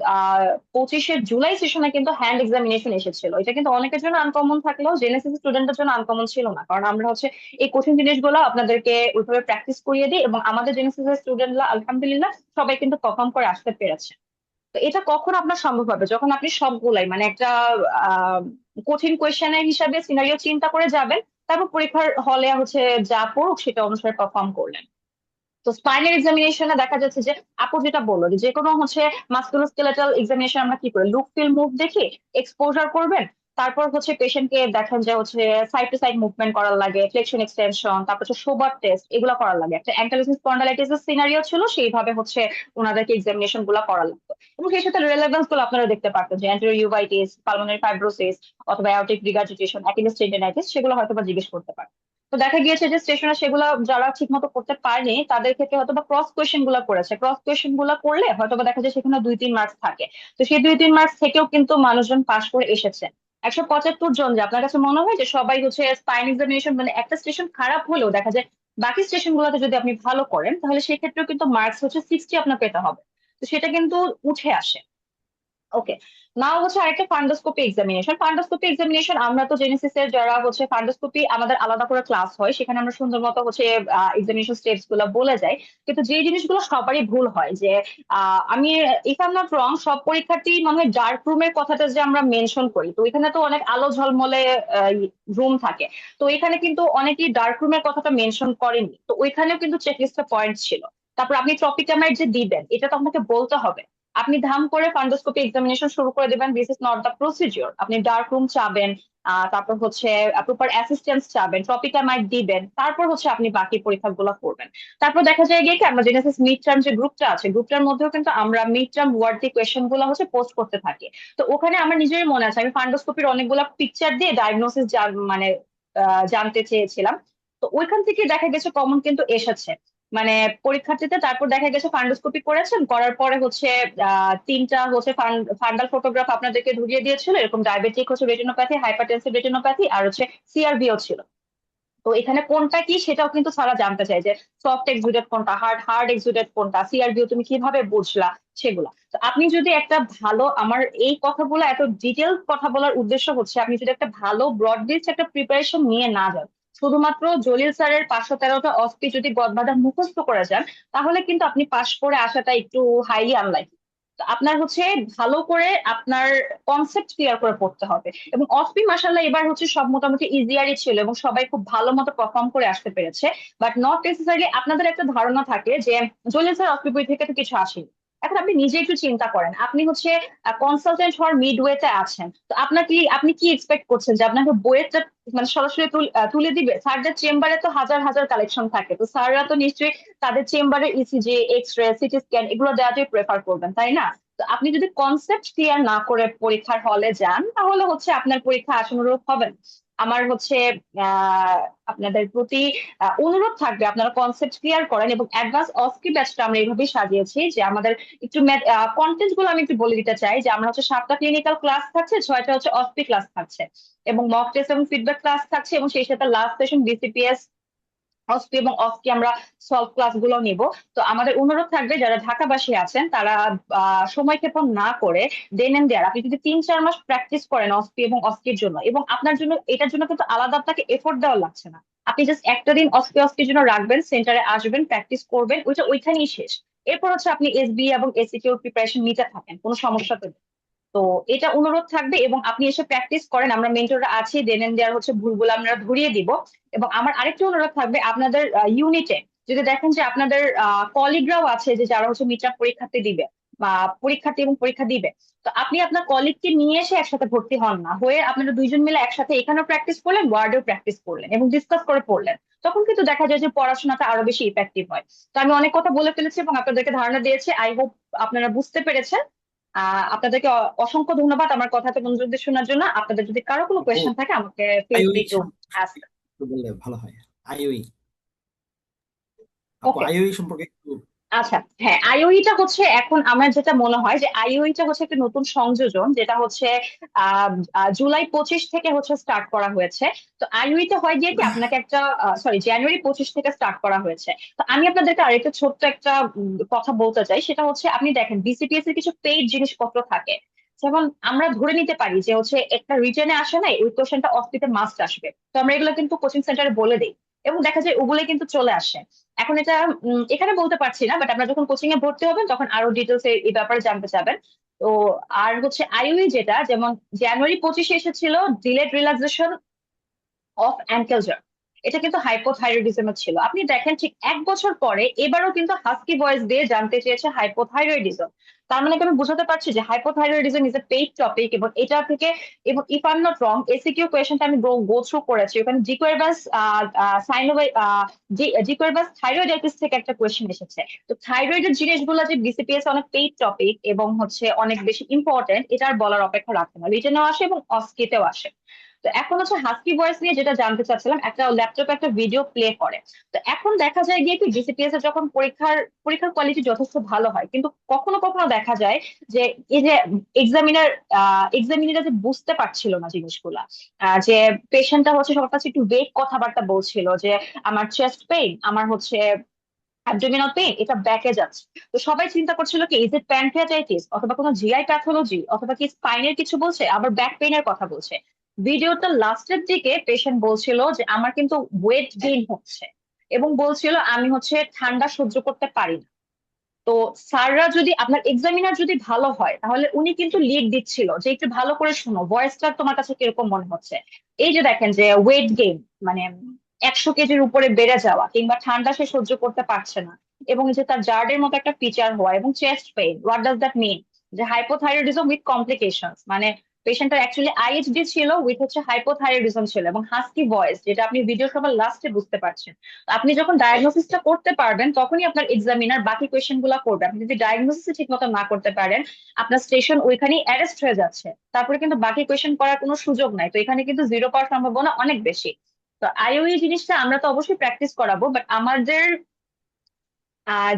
25শে জুলাই সেশনে কিন্তু হ্যান্ড এক্সামিনেশন এসেছিল। এটা কিন্তু অনেকের জন্য আনকমন থাকলেও জেনেসিস স্টুডেন্টের জন্য আনকমন ছিল না, কারণ আমরা হচ্ছে এই কঠিন জিনিসগুলো আপনাদেরকে ওইভাবে প্র্যাকটিস করিয়ে দিই, এবং আমাদের জেনেসিসের স্টুডেন্টরা আলহামদুলিল্লাহ সবাই কিন্তু পারফর্ম করে আসতে পেরেছে। তো এটা কখন আপনার সম্ভব হবে? যখন আপনি সবগুলাই, মানে একটা আহ কঠিন কোয়েশ্চেনের হিসাবে সিনারিও চিন্তা করে যাবেন, তারপর পরীক্ষার হলে হচ্ছে যা পড়ুক সেটা অনুসারে পারফর্ম করলেন। তো স্পাইনাল এক্সামিনেশনে দেখা যাচ্ছে যে আপু যেটা বললো, যে কোনো হচ্ছে মাস্কুলোস্কেলেটাল এক্সামিনেশন আমরা কি করি, লুক ফিল মুভ দেখি, এক্সপোজার করবেন, তারপর হচ্ছে পেশেন্টকে দেখেন যে হচ্ছে সাইড টু সাইড মুভমেন্ট করার লাগে, ফ্লেকশন এক্সটেনশন, তারপর হচ্ছে শোবার টেস্ট, এগুলো করার লাগে। একটা অ্যাঙ্কাইলোসিস স্পন্ডালাইটিসের সিনারিও ছিল, সেইভাবে হচ্ছে ওনাদেরকে এক্সামিনেশন গুলো করার লাগতো। এবং সেই সাথে রেলেভেন্স গুলো আপনারা দেখতে পারতেন, যে অ্যান্টেরিয়র ইউভাইটিস, পালমোনারি ফাইব্রোসিস, অথবা অ্যাওর্টিক রিগার্জিটেশন, অ্যাকিলিস টেন্ডিনাইটিস, সেগুলো হয়তো বা জিজ্ঞেস করতে পারেন। তো দেখা গিয়েছে যে স্টেশনে সেগুলো যারা ঠিক মতো করতে পারেনি, তাদের ক্ষেত্রে হয়তো বা ক্রস কোয়েশ্চেন গুলো করেছে। ক্রস কোয়েশ্চেন গুলো করলে হয়তো বা দেখা যায় সেখানে 2-3 মার্কস থাকে। তো সেই 2-3 মার্কস থেকেও কিন্তু মানুষজন পাশ করে এসেছে। 175 জন, যে আপনার কাছে মনে হয় যে সবাই হচ্ছে স্পাইন এক্সামিনেশন, মানে একটা স্টেশন খারাপ হলেও দেখা যায় বাকি স্টেশন গুলোতে যদি আপনি ভালো করেন, তাহলে সেক্ষেত্রেও কিন্তু মার্কস হচ্ছে 60 আপনার পেতে হবে। তো সেটা কিন্তু উঠে আসে। ওকে, নাও হচ্ছে আরেকটা ফান্ডোস্কোপি এক্সামিনেশন। ফান্ডোস্কোপি এক্সামিনেশন, আমরা তো জেনেসিস এর যারা হচ্ছে ফান্ডোস্কোপি, আমাদের আলাদা করে ক্লাস হয়, সেখানে আমরা সুন্দর মতো হচ্ছে এক্সামিনেশন স্টেপস গুলো বলে যাই। কিন্তু যে জিনিসগুলো সবারই ভুল হয়, যে আমি, if I am not wrong, সব পরীক্ষার্থী মনে হয় ডার্ক রুমের কথাটা যে আমরা মেনশন করি, তো এখানে তো অনেক আলো ঝলমলে রুম থাকে। তো এখানে কিন্তু অনেকেই ডার্ক রুমের কথাটা মেনশন করেনি, তো ওইখানেও কিন্তু চেকলিস্টে পয়েন্ট ছিল। তারপর আপনি ট্রপিকামাইড যে দিবেন, এটা তো আপনাকে বলতে হবে। আপনি ধাম করে ফান্ডোস্কোপি এক্সামিনেশন শুরু করে দেবেন, this is not the procedure. আপনি ডার্ক রুম চাবেন, তারপর হচ্ছে প্রপার অ্যাসিস্ট্যান্স চাবেন, টপিকামাইড দিবেন, তারপর হচ্ছে আপনি বাকি পরীক্ষাগুলো করবেন। তারপর দেখা যায় গিয়ে কি, আমরা জেনেসিস মিড টার্ম যে গ্রুপটা আছে, গ্রুপটার মধ্যেও কিন্তু আমরা মিড টার্ম ওয়ার্ডি কোয়েশ্চেন গুলো হচ্ছে পোস্ট করতে থাকি। তো ওখানে আমার নিজেরই মনে আছে, আমি ফান্ডোস্কোপির অনেকগুলো পিকচার দিয়ে ডায়াগনোসিস মানে জানতে চেয়েছিলাম। তো ওইখান থেকে দেখা গেছে কমন কিন্তু এসেছে, মানে পরীক্ষার্থীতে। তারপর দেখা গেছে ফান্ডোস্কোপি করেছেন, করার পরে হচ্ছে 3টা হচ্ছে ফান্ডাল ফটোগ্রাফ আপনাদেরকে ধরিয়ে দিয়েছিল, এরকম ডায়াবেটিক হচ্ছে রেটিনোপ্যাথি, হাইপারটেনসিভ রেটিনোপ্যাথি, আর হচ্ছে সিআরবিও ছিল। তো এখানে কোনটা কি সেটাও কিন্তু সারা জানতে চায়, যে সফট এক্সুডেট কোনটা, হার্ড হার্ড এক্সুডেট কোনটা, সিআরবিও তুমি কিভাবে বুঝলা, সেগুলা। তো আপনি যদি একটা ভালো, আমার এই কথাগুলো এত ডিটেল কথা বলার উদ্দেশ্য হচ্ছে, আপনি যদি একটা ভালো ব্রড বেসড একটা প্রিপারেশন নিয়ে না যান, শুধুমাত্র জলিল স্যারের 513টা অস্পি যদি গদবাঁধা মুখস্থ করে যান, তাহলে কিন্তু আপনি পাশ করে আসাটা একটু হাইলি আনলাইকলি। আপনার হচ্ছে ভালো করে আপনার কনসেপ্ট ক্লিয়ার করে পড়তে হবে। এবং অসপি মাসাল্লাহ এবার হচ্ছে সব মোটামুটি ইজিয়ারই ছিল, এবং সবাই খুব ভালো মতো পারফর্ম করে আসতে পেরেছে। বাট নট নেসেসারি আপনাদের একটা ধারণা থাকে যে জলিল স্যার অসপি বই থেকে তো কিছু আসেনি। এখন আপনি নিজে একটু চিন্তা করেন, আপনি হচ্ছে কনসালটেন্ট হওয়ার মিডওয়েতে আছেন, তো আপনি কি এক্সপেক্ট করছেন যে আপনাকে বইয়েরটা মানে সরাসরি তুলে দিবে? স্যারদের চেম্বারে তো হাজার হাজার কালেকশন থাকে, তো স্যাররা তো নিশ্চয়ই তাদের চেম্বারে ECG, X ray, CT scan এগুলো দেওয়াটাই প্রেফার করবেন, তাই না? তো আপনি যদি কনসেপ্ট ক্লিয়ার না করে পরীক্ষার হলে যান, তাহলে হচ্ছে আপনার পরীক্ষা আশানুরূপ হবে না। আমার হচ্ছে আপনাদের প্রতি অনুরোধ থাকবে আপনারা কনসেপ্ট ক্লিয়ার করেন, এবং অ্যাডভান্স অস্কি ব্যাচটা আমরা এইভাবেই সাজিয়েছি যে আমাদের একটু কন্টেন্ট গুলো আমি একটু বলে দিতে চাই যে আমরা হচ্ছে 7টা ক্লিনিক্যাল ক্লাস থাকছে, 6টা হচ্ছে অস্কি ক্লাস থাকছে, এবং মক টেস্ট এবং ফিডব্যাক ক্লাস থাকছে, এবং সেই সাথে লাস্ট সেশন বিসিপিএস অস্কি এবং অস্কি আমরা সলভ ক্লাস গুলো নিব। তো আমাদের অনুরোধ থাকবে যারা ঢাকাবাসী আছেন তারা সময় ক্ষেপণ না করে দেন এন্ড দেয়ার আপনি যদি 3-4 মাস প্র্যাকটিস করেন অস্কি এবং অস্কির জন্য, এবং আপনার জন্য এটার জন্য কিন্তু আলাদা আপনাকে এফোর্ট দেওয়া লাগছে না। আপনি জাস্ট একটা দিন অস্কির জন্য রাখবেন, সেন্টারে আসবেন, প্র্যাকটিস করবেন, ওইটা ওইখানেই শেষ। এরপর হচ্ছে আপনি এসবি এবং এসিকিউর প্রিপারেশন নিতে থাকেন, কোনো সমস্যা তো নেই। তো এটা অনুরোধ থাকবে, এবং আপনি এসে প্র্যাকটিস করেন, আমরা মেন্টররা আছি, দেন এন্ড দেয়ার হচ্ছে ভুলগুলো আমরা ধরিয়ে দিব। এবং আমার আরেকটা অনুরোধ থাকবে, আপনাদের ইউনিটে যদি দেখেন যে আপনাদের কলিগরাও আছে যে যারা হচ্ছে মিড টার্ম পরীক্ষাতে দিবে বা পরীক্ষার্থী এবং পরীক্ষা দিবে, তো আপনি আপনার কলিগকে নিয়ে এসে একসাথে ভর্তি হন না, হয়ে আপনারা দুইজন মিলে একসাথে এখানেও প্র্যাকটিস করলেন, ওয়ার্ডেও প্র্যাকটিস করলেন এবং ডিসকাস করে পড়লেন, তখন কিন্তু দেখা যায় যে পড়াশোনাটা আরো বেশি ইফেক্টিভ হয়। তো আমি অনেক কথা বলে ফেলেছি এবং আপনাদেরকে ধারণা দিয়েছি, আই হোপ আপনারা বুঝতে পেরেছেন। আপনাদেরকে অসংখ্য ধন্যবাদ আমার কথাটা মনোযোগ দিয়ে শোনার জন্য। আপনাদের যদি কারো কোনো আপু কোয়েশ্চেন থাকে আমাকে ফিল ফ্রি আইওই টু আস্ক। একটু বললে ভালো হয়। আইওই আপু ওকে, আইওই সম্পর্কে একটু। আচ্ছা, হ্যাঁ, আইওইটা হচ্ছে এখন আমার যেটা মনে হয় যে আইওইটা হচ্ছে একটা নতুন সংযোজন, যেটা হচ্ছে জুলাই 25 থেকে হচ্ছে স্টার্ট করা হয়েছে। তো আইওইটা হয় গিয়ে কি আপনাকে একটা সরি জানুয়ারি 25 থেকে স্টার্ট করা হয়েছে। তো আমি আপনাদেরকে আরেকটা ছোট্ট একটা কথা বলতে চাই, সেটা হচ্ছে আপনি দেখেন বিসিপিএস এর কিছু পেইড জিনিসপত্র থাকে, যেমন আমরা ধরে নিতে পারি যে হচ্ছে একটা রিটেনে আসে নাই, ওই কোশ্চেনটা অস্কিতে মাস্ট আসবে, তো আমরা এগুলো কিন্তু কোচিং সেন্টারে বলে দিই, এবং দেখা যায় ওগুলো কিন্তু চলে আসে। এখন এটা এখানে বলতে পারছি না, বাট আপনারা যখন কোচিং এ ভর্তি হবেন তখন আরো ডিটেলস এই ব্যাপারে জানতে চাবেন। তো আর হচ্ছে আইওই যেটা, যেমন জানুয়ারি 25 এসেছিল ডিলেড রিল্যাক্সেশন অফ অ্যাঙ্কেলজার, এটা কিন্তু হাইপোথাইরয়েডিজমের ছিল। আপনি দেখেন ঠিক 1 বছর পরে এবারও কিন্তু হাস্কি ভয়েস দিয়ে জানতে চেয়েছে হাইপোথাইরয়েডিজম। তার মানে কি আমি বুঝাতে পারছি যে hypothyroidism is a paid topic, এবং এটা থেকে, এবং if I am not wrong SCQ কোয়েশ্চেনটা আমি গো থ্রু করেছি, ওখানে জিকোয়ার্বাস সাইনোভাই জিকোয়ার্বাস থাইরয়েডাইটিস থেকে একটা কোয়েশ্চেন এসেছে। তো থাইরয়েডের জিনিসগুলো যে বিসিপিএস অনেক পেইড টপিক এবং হচ্ছে অনেক বেশি ইম্পর্টেন্ট, এটা আর বলার অপেক্ষা রাখে না, রিটেনেও আসে এবং অস্কিতেও আসে। তো এখন হচ্ছে হাস্কি ভয়েস নিয়ে যেটা জানতে চাচ্ছিলাম, একটা ল্যাপটপে একটা ভিডিও প্লে করে। তো এখন দেখা যায় গিয়ে কি বিসিপিএস এর যখন পরীক্ষার কোয়ালিটি যথেষ্ট ভালো হয়, কিন্তু কখনো কখনো দেখা যায় যে এই যে এক্সামিনার যে বুঝতে পারছিল না জিনিসগুলা, যে পেশেন্টটা হচ্ছে সবার কাছে একটু ভেগ কথাবার্তা বলছিল যে আমার চেস্ট পেইন, আমার হচ্ছে অ্যাবডোমিনাল পেইন, এটা ব্যাকে যাচ্ছে। তো সবাই চিন্তা করছিল কি ইজ ইট প্যানক্রিয়াটাইটিস অথবা কোনো জিআই প্যাথোলজি অথবা কি স্পাইনের কিছু বলছে, আবার ব্যাক পেইনের কথা বলছে। ভিডিওটা লাস্টের দিকে পেশেন্ট বলছিল যে আমার কিন্তু ওয়েট গেইন হচ্ছে, এবং বলছিল আমি হচ্ছে ঠান্ডা সহ্য করতে পারি না। তো স্যাররা যদি, আপনার এক্সামিনার যদি ভালো হয় তাহলে উনি কিন্তু লিড দিচ্ছিল যে একটু ভালো করে শোনো, ভয়েসটা তোমার কাছে কিরকম মনে হচ্ছে। এই যে দেখেন যে ওয়েট গেইন মানে 100 কেজির উপরে বেড়ে যাওয়া, কিংবা ঠান্ডা সে সহ্য করতে পারছে না, এবং এই যে তার জার্ডের মতো একটা ফিচার হওয়া, এবং chest pain, what does that mean, যে হাইপোথাইরয়েডিজম উইথ কমপ্লিকেশনস, মানে পেশেন্টের অ্যাকচুয়ালি আইএইচডি ছিল উইথ হচ্ছে হাইপোথাইরয়েডিজম ছিল, এবং হাস্কি ভয়েস, যেটা আপনি ভিডিও সবার লাস্টে বুঝতে পারছেন। আপনি যখন ডায়াগনোসিসটা করতে পারবেন তখনই আপনার এক্সামিনার বাকি কোয়েশ্চেন গুলা করবে। আপনি যদি ডায়াগনোসিস ঠিক মতো না করতে পারেন, আপনার স্টেশন ওইখানেই অ্যারেস্ট হয়ে যাচ্ছে, তারপরে কিন্তু বাকি কোয়েশ্চেন করার কোনো সুযোগ নাই। তো এখানে কিন্তু জিরো পাওয়ার সম্ভাবনা অনেক বেশি। তো আইওই জিনিসটা আমরা তো অবশ্যই প্র্যাকটিস করাবো, বাট আমাদের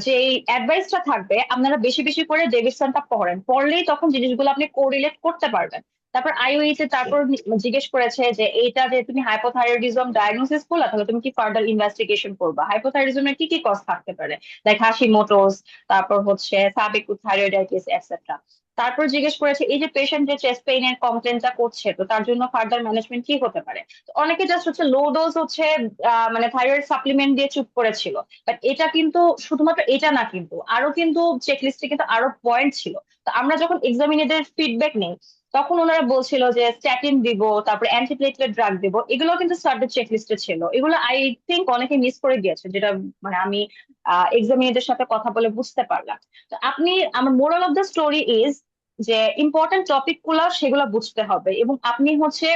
যে অ্যাডভাইসটা থাকবে আপনারা বেশি বেশি করে ডেভিডসনটা পড়েন, পড়লেই তখন জিনিসগুলো আপনি কোরিলেট করতে পারবেন। তারপর আইওইতে তারপর জিজ্ঞেস করেছে যে এইটা যে তুমি হাইপোথাইরয়েডিজম ডায়াগনোসিস করলা, তাহলে তুমি কি ফার্দার ইনভেস্টিগেশন করবা, হাইপোথাইরয়েডিজমের কি কি কজ থাকতে পারে, লাইক হাশিমোটোস, তারপর হচ্ছে সাবিকুর থাইরয়েডাইটিস এটসেট্রা। তারপর জিজ্ঞেস করেছে এই যে পেশেন্ট যে চেস্ট পেইন এর কমপ্লেনটা করছে, তো তার জন্য ফার্দার ম্যানেজমেন্ট কি হতে পারে। তো অনেকে জাস্ট হচ্ছে লো ডোজ হচ্ছে মানে থাইরয়েড সাপ্লিমেন্ট দিয়ে চুপ করেছিল, বাট এটা কিন্তু শুধুমাত্র এটা না, কিন্তু আরো কিন্তু চেকলিস্টে কিন্তু আরো পয়েন্ট ছিল। তো আমরা যখন এক্সামিনেদের ফিডব্যাক নেই তখন ওনারা বলছিল যে স্ট্যাটিন দিব, তারপরে অ্যান্টিপ্লেটলেট ড্রাগ দিব, এগুলো কিন্তু স্টার্টেড চেকলিস্টে ছিল। এগুলো আই থিঙ্ক অনেকে মিস করে গিয়েছে, যেটা মানে আমি এক্সামিনেদের সাথে কথা বলে বুঝতে পারলাম। তো আপনি, আমার moral of the story is যে ইম্পর্টেন্ট টপিক গুলো সেগুলো বুঝতে হবে, এবং আপনি হচ্ছে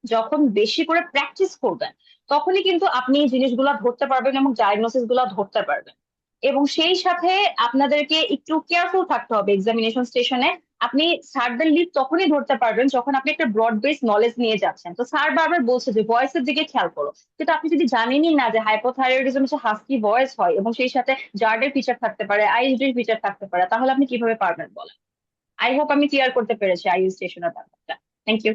যখন বেশি করে প্র্যাকটিস করবেন তখনই কিন্তু আপনি এই জিনিসগুলো ধরতে পারবেন এবং ডায়াগনোসিস গুলো ধরতে পারবেন। এবং সেই সাথে আপনাদেরকে একটু কেয়ারফুল থাকতে হবে এক্সামিনেশন স্টেশনে, আপনি স্যারদের লিড তখনই ধরতে পারবেন যখন আপনি একটা ব্রড বেস নলেজ নিয়ে যাচ্ছেন। তো স্যার বারবার বলছে যে ভয়েসের দিকে খেয়াল করো, কিন্তু আপনি যদি জানেনই না যে হাইপোথাইরয়েডিজম হচ্ছে হাস্কি ভয়েস হয় এবং সেই সাথে জার্ডের ফিচার থাকতে পারে, আইএসডির ফিচার থাকতে পারে, তাহলে আপনি কিভাবে পারবেন বলেন? আই হোপ আমি ক্লিয়ার করতে পেরেছি আইইউ স্টেশনের ব্যাপারটা। Thank you.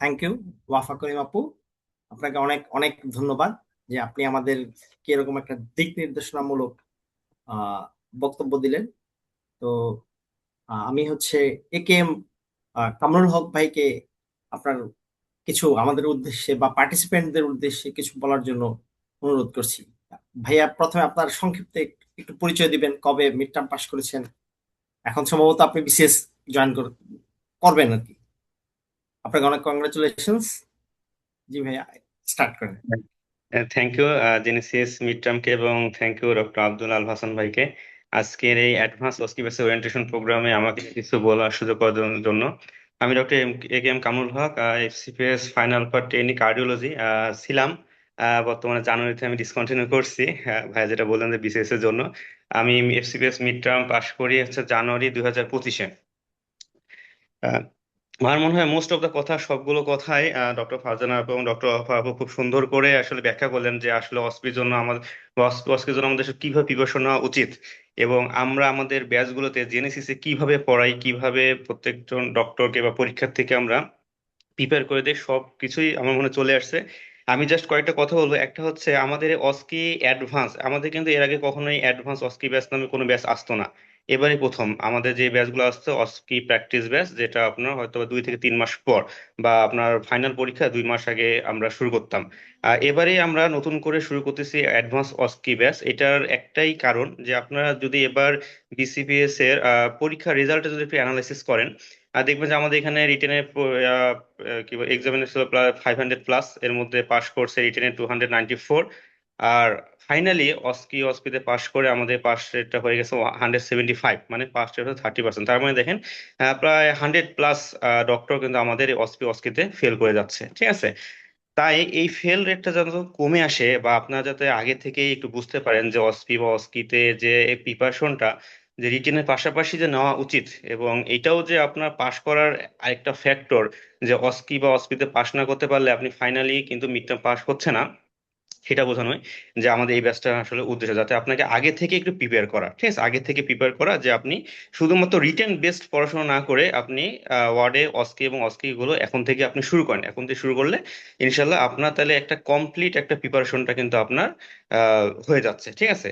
Thank you Wafa Karim আপু, আপনাকে অনেক অনেক ধন্যবাদ যে আপনি আমাদের এরকম একটা দিক নির্দেশনামূলক আহ, বক্তব্য দিলেন। তো আমি হচ্ছে এ কে এম কামরুল হক ভাইকে আপনার কিছু আমাদের উদ্দেশ্যে বা পার্টিসিপেন্টদের উদ্দেশ্যে কিছু বলার জন্য অনুরোধ করছি। ভাইয়া, প্রথমে আপনার সংক্ষিপ্ত একটু পরিচয় দিবেন, কবে মিড টার্ম পাস করেছেন, এখন সম্ভবত আপনি বিসিএস জয়েন করবেন আর কি। আপনাকে অনেক কংগ্রেচুলেশনস। জি ভাইয়া, স্টার্ট করেন। থ্যাংক ইউ জেনেসিস মিড টার্মকে, এবং thank you doctor Abdul Al Hasan ভাইকে আজকের এই অ্যাডভান্স অস্কিপাসি ওরিয়েন্টেশন প্রোগ্রামে আমাকে কিছু বলার সুযোগ করে দেওয়ার জন্য। আমি doctor A K M Kamrul Hoque, FCPS final part training cardiology ছিলাম। বর্তমানে জানুয়ারিতে আমি ডিসকন্টিনিউ করছি, ভাইয়া যেটা বললেন যে বিসিএস এর জন্য। আমি এফসিপিএস মিড টার্ম পাস করি হচ্ছে জানুয়ারি 2025-এ। আমার মনে হয় মোস্ট অফ দা কথা, সবগুলো কথাই ডক্টর ফারজানা আপু এবং ডক্টর ওয়াফা আপু খুব সুন্দর করে আসলে ব্যাখ্যা করলেন যে আসলে অস্পির জন্য আমাদের, অস্পির জন্য আমাদের আসলে কিভাবে প্রিপারেশন নেওয়া উচিত, এবং আমরা আমাদের ব্যাচগুলোতে জেনেসিসে কিভাবে পড়াই, কিভাবে প্রত্যেকজন ডক্টরকে বা পরীক্ষার্থীকে আমরা প্রিপেয়ার করে দেয়, সব কিছুই আমার মনে চলে আসছে। আমি জাস্ট কয়েকটা কথা বলবো। একটা হচ্ছে আমাদের অস্কি অ্যাডভান্স, আমাদের কিন্তু এর আগে কখনোই অ্যাডভান্স অস্কি ব্যাচ নামে কোনো ব্যাচ আসতো না। এবারে প্রথম আমাদের যে ব্যাচগুলো আসছে অস্কি প্র্যাকটিস ব্যাচ, যেটা আপনার হয়তো বা 2 থেকে 3 মাস পর বা আপনার ফাইনাল পরীক্ষা 2 মাস আগে আমরা শুরু করতাম। এবারে আমরা নতুন করে শুরু করতেছি অ্যাডভান্স অস্কি ব্যাচ। এটার একটাই কারণ যে আপনারা যদি এবার বিসিপিএস এর পরীক্ষার রেজাল্টে যদি একটু অ্যানালাইসিস করেন, আর দেখবেন যে আমাদের এখানে রিটেনের কি বলে এক্সামিনেশন ছিল প্রায় 500+, এর মধ্যে পাস করছে রিটেনে 294। আর ফাইনালি অস্কিতে পাস করে আমাদের পাস রেটটা হয়ে গেছে 175, মানে পাস রেট 30%। তার মানে দেখেন প্রায় 100+ ডক্টর কিন্তু আমাদের অস্কিতে ফেল করে যাচ্ছে, ঠিক আছে। তাই এই ফেল রেটটা যাতে কমে আসে, বা আপনারা যাতে আগে থেকে একটু বুঝতে পারেন যে অস্পি বা অস্কিতে যে প্রিপারেশনটা যে রিটেনের পাশাপাশি যে নেওয়া উচিত, এবং এটাও যে আপনার পাশ করার আরেকটা ফ্যাক্টর, যে অস্কি বা অস্পিতে পাশ না করতে পারলে আপনি ফাইনালি কিন্তু মিড টার্ম পাস হচ্ছে না, সেটা বোঝানোই যে আমাদের এই ব্যাচটা আসলে উদ্দেশ্য যাতে আপনাকে আগে থেকে একটু প্রিপেয়ার করা, ঠিক আছে, আগে থেকে প্রিপেয়ার করা, যে আপনি শুধুমাত্র রিটেন বেসড পড়াশোনা না করে আপনি ওয়ার্ডে অস্কি এবং অস্কি গুলো এখন থেকে আপনি শুরু করেন। এখন থেকে শুরু করলে ইনশাল্লাহ আপনার তাহলে একটা কমপ্লিট একটা প্রিপারেশনটা কিন্তু আপনার হয়ে যাচ্ছে, ঠিক আছে।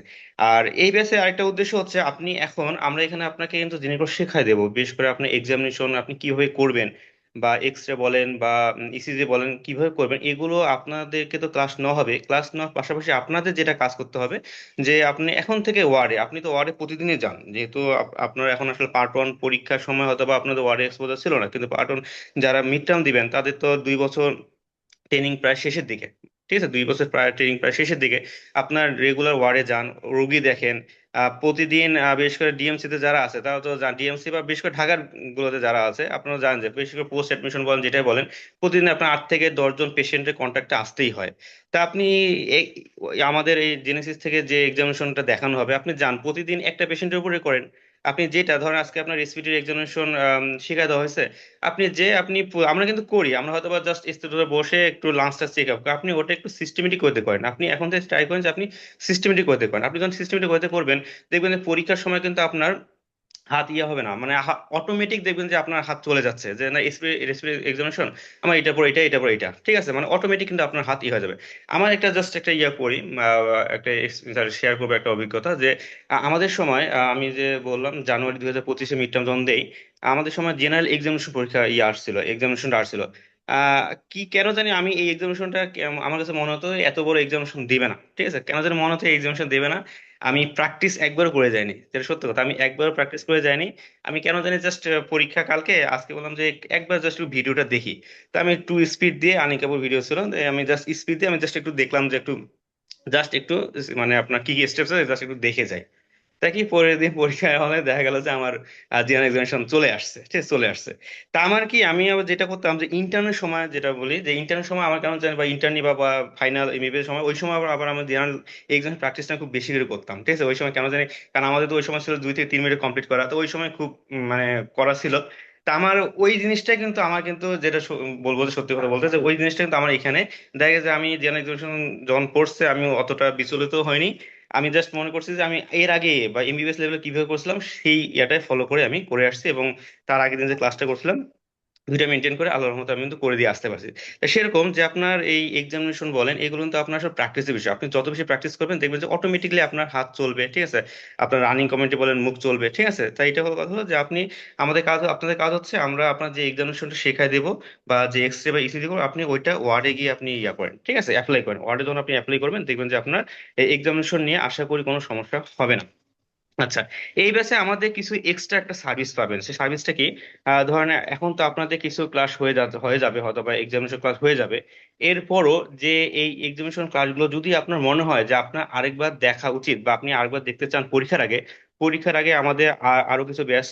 আর এই ব্যাচে আরেকটা উদ্দেশ্য হচ্ছে আপনি এখন, আমরা এখানে আপনাকে কিন্তু জিনিসগুলো শেখাই দেবো, বিশেষ করে আপনি এক্সামিনেশন আপনি কিভাবে করবেন, বা এক্স রে বলেন বা ইসিজি বলেন কিভাবে করবেন, এগুলো আপনাদেরকে তো ক্লাস নেওয়া হবে। ক্লাস নেওয়ার পাশাপাশি আপনাদের যেটা কাজ করতে হবে, যে আপনি এখন থেকে ওয়ার্ডে, আপনি তো ওয়ার্ডে প্রতিদিনই যান, যেহেতু আপনার এখন আসলে পার্ট 1 পরীক্ষার সময় হয়তো বা আপনাদের ওয়ার্ডে এক্সপোজার ছিল না, কিন্তু পার্ট 1 যারা মিড টার্ম দিবেন তাদের তো 2 বছর ট্রেনিং প্রায় শেষের দিকে, ঠিক আছে, 2 বছর প্রায় ট্রেনিং প্রায় শেষের দিকে। আপনার রেগুলার ওয়ার্ডে যান, রোগী দেখেন প্রতিদিন। বিশেষ করে ডিএমসি তে যারা আছে তারা তো ডিএমসি বা বিশেষ করে ঢাকার গুলোতে যারা আছে আপনারা জানেন যে বিশেষ করে পোস্ট অ্যাডমিশন বলেন যেটাই বলেন, প্রতিদিন আপনার 8 থেকে 10 জন পেশেন্টের কন্ট্যাক্টে আসতেই হয়। তা আপনি আমাদের এই জেনেসিস থেকে যে এক্সামিনেশনটা দেখানো হবে, আপনি যান প্রতিদিন একটা পেশেন্টের উপরে করেন। আপনি যেটা ধরেন আজকে আপনার রেসপিরেটরি এক্সামিনেশন শিখাই দেওয়া হয়েছে, আমরা কিন্তু করি, আমরা হয়তো বা জাস্ট স্টুডিওতে বসে একটু লাঞ্চটা চেক আপ, আপনি ওটা একটু সিস্টেমেটিক করতে পারেন। আপনি এখন থেকে ট্রাই করেন যে আপনি সিস্টেমেটিক করতে পারেন। আপনি যখন সিস্টেমেটিক করতে করবেন, দেখবেন যে পরীক্ষার সময় কিন্তু আপনার হাত ইয়ে হবে না, মানে অটোমেটিক দেখবেন যে আপনার হাত চলে যাচ্ছে, যে না রেসপিরেটরি এক্সামিনেশন আমার এটা পর এটা, এটা পর এটা, ঠিক আছে, মানে অটোমেটিক কিন্তু আপনার হাত হয়ে যাবে। আমার একটা জাস্ট একটা ইয়া করি, একটা শেয়ার করবো একটা অভিজ্ঞতা, যে আমাদের সময় আমি যে বললাম জানুয়ারি 2025-এ মিড টার্ম যখন দেই, আমাদের সময় জেনারেল এক্সামিনেশন পরীক্ষা ইয়ে আসছিল, এক্সামিনেশনটা আসছিল। আহ কি কেন জানি আমি এই এক্সামিনেশনটা, আমার কাছে মনে হতো এত বড় এক্সামিনেশন দিবে না, ঠিক আছে, কেন জানি মনে হতো এক্সামিনেশন দেবে না। আমি প্র্যাকটিস একবারও করে যাইনি, যেটা সত্যি কথা, আমি একবারও প্র্যাকটিস করে যাইনি। আমি কেন জানি জাস্ট পরীক্ষা কালকে আজকে বললাম যে একবার জাস্ট ভিডিওটা দেখি। তা আমি একটু স্পিড দিয়ে, আনিক কাপুর ভিডিও ছিল, আমি জাস্ট স্পিড দিয়ে আমি জাস্ট একটু দেখলাম, যে একটু জাস্ট একটু মানে আপনার কি কি স্টেপস আছে জাস্ট একটু দেখে যাই। তা কি পরের দিন পরীক্ষার হলে দেখা গেল যে আমার জেনারেল এক্সামিনেশন চলে আসছে, ঠিক আছে, চলে আসছে। তা আমার কি, আমি আবার যেটা করতাম যে ইন্টার্নের সময়, যেটা বলি যে ইন্টার্নের সময় আমার কেন জানি, বা ইন্টার্নি বা ফাইনাল এমবিবিএস সময়, ওই সময় আবার আবার আমার জেনারেল এক্সাম প্র্যাকটিসটা খুব বেশি করে করতাম, ঠিক আছে। ওই সময় কেন জানি, কারণ আমাদের তো ওই সময় ছিল 2 থেকে 3 মিনিট কমপ্লিট করা, তো ওই সময় খুব মানে করা ছিল। তা আমার ওই জিনিসটা কিন্তু, আমার কিন্তু যেটা বলবো যে সত্যি কথা বলতে, যে ওই জিনিসটা কিন্তু আমার এখানে দেখা গেছে, আমি জেনারেল এক্সামিনেশন যখন পড়ছে আমি অতটা বিচলিত হয়নি। আমি জাস্ট মনে করছি যে আমি এর আগে বা এমবিবিএস লেভেলে কিভাবে করছিলাম সেই ইয়াটাই ফলো করে আমি করে আসছি, এবং তার আগের দিন যে ক্লাসটা করছিলাম দুইটা মেনটেন করে আল্লাহর রহমতে আমি কিন্তু করে দিয়ে আসতে পারছি। তা সেরকম যে আপনার এই এক্সামিনেশন বলেন, এগুলো কিন্তু আপনার সব প্র্যাকটিসের বিষয়। আপনি যত বেশি প্র্যাকটিস করবেন দেখবেন যে অটোমেটিকলি আপনার হাত চলবে, ঠিক আছে, আপনার রানিং কমেন্টে বলেন মুখ চলবে, ঠিক আছে। তাই এটা হলো কথা, হলো যে আপনি, আপনাদের কাজ হচ্ছে আমরা আপনার যে এক্সামিনেশনটা শেখাই দেবো বা যে এক্সরে বা ইসি দিব, আপনি ওইটা ওয়ার্ডে গিয়ে আপনি ইয়া করেন, ঠিক আছে, অ্যাপ্লাই করেন। ওয়ার্ডে যখন আপনি অ্যাপ্লাই করবেন দেখবেন যে আপনার এক্সামিনেশন নিয়ে আশা করি কোনো সমস্যা হবে না। আচ্ছা, এই ব্যাচে আমাদের কিছু এক্সট্রা একটা সার্ভিস পাবেন। সেই সার্ভিসটা কি? ধরেন এখন তো আপনাদের কিছু ক্লাস হয়ে যাবে হয়তো, বা এক্সামিনেশন ক্লাস হয়ে যাবে। এরপরও যে এই এক্সামিনেশন ক্লাসগুলো যদি আপনার মনে হয় যে আপনার আরেকবার দেখা উচিত, বা আপনি আরেকবার দেখতে চান পরীক্ষার আগে, আমাদের আরো কিছু ব্যাচ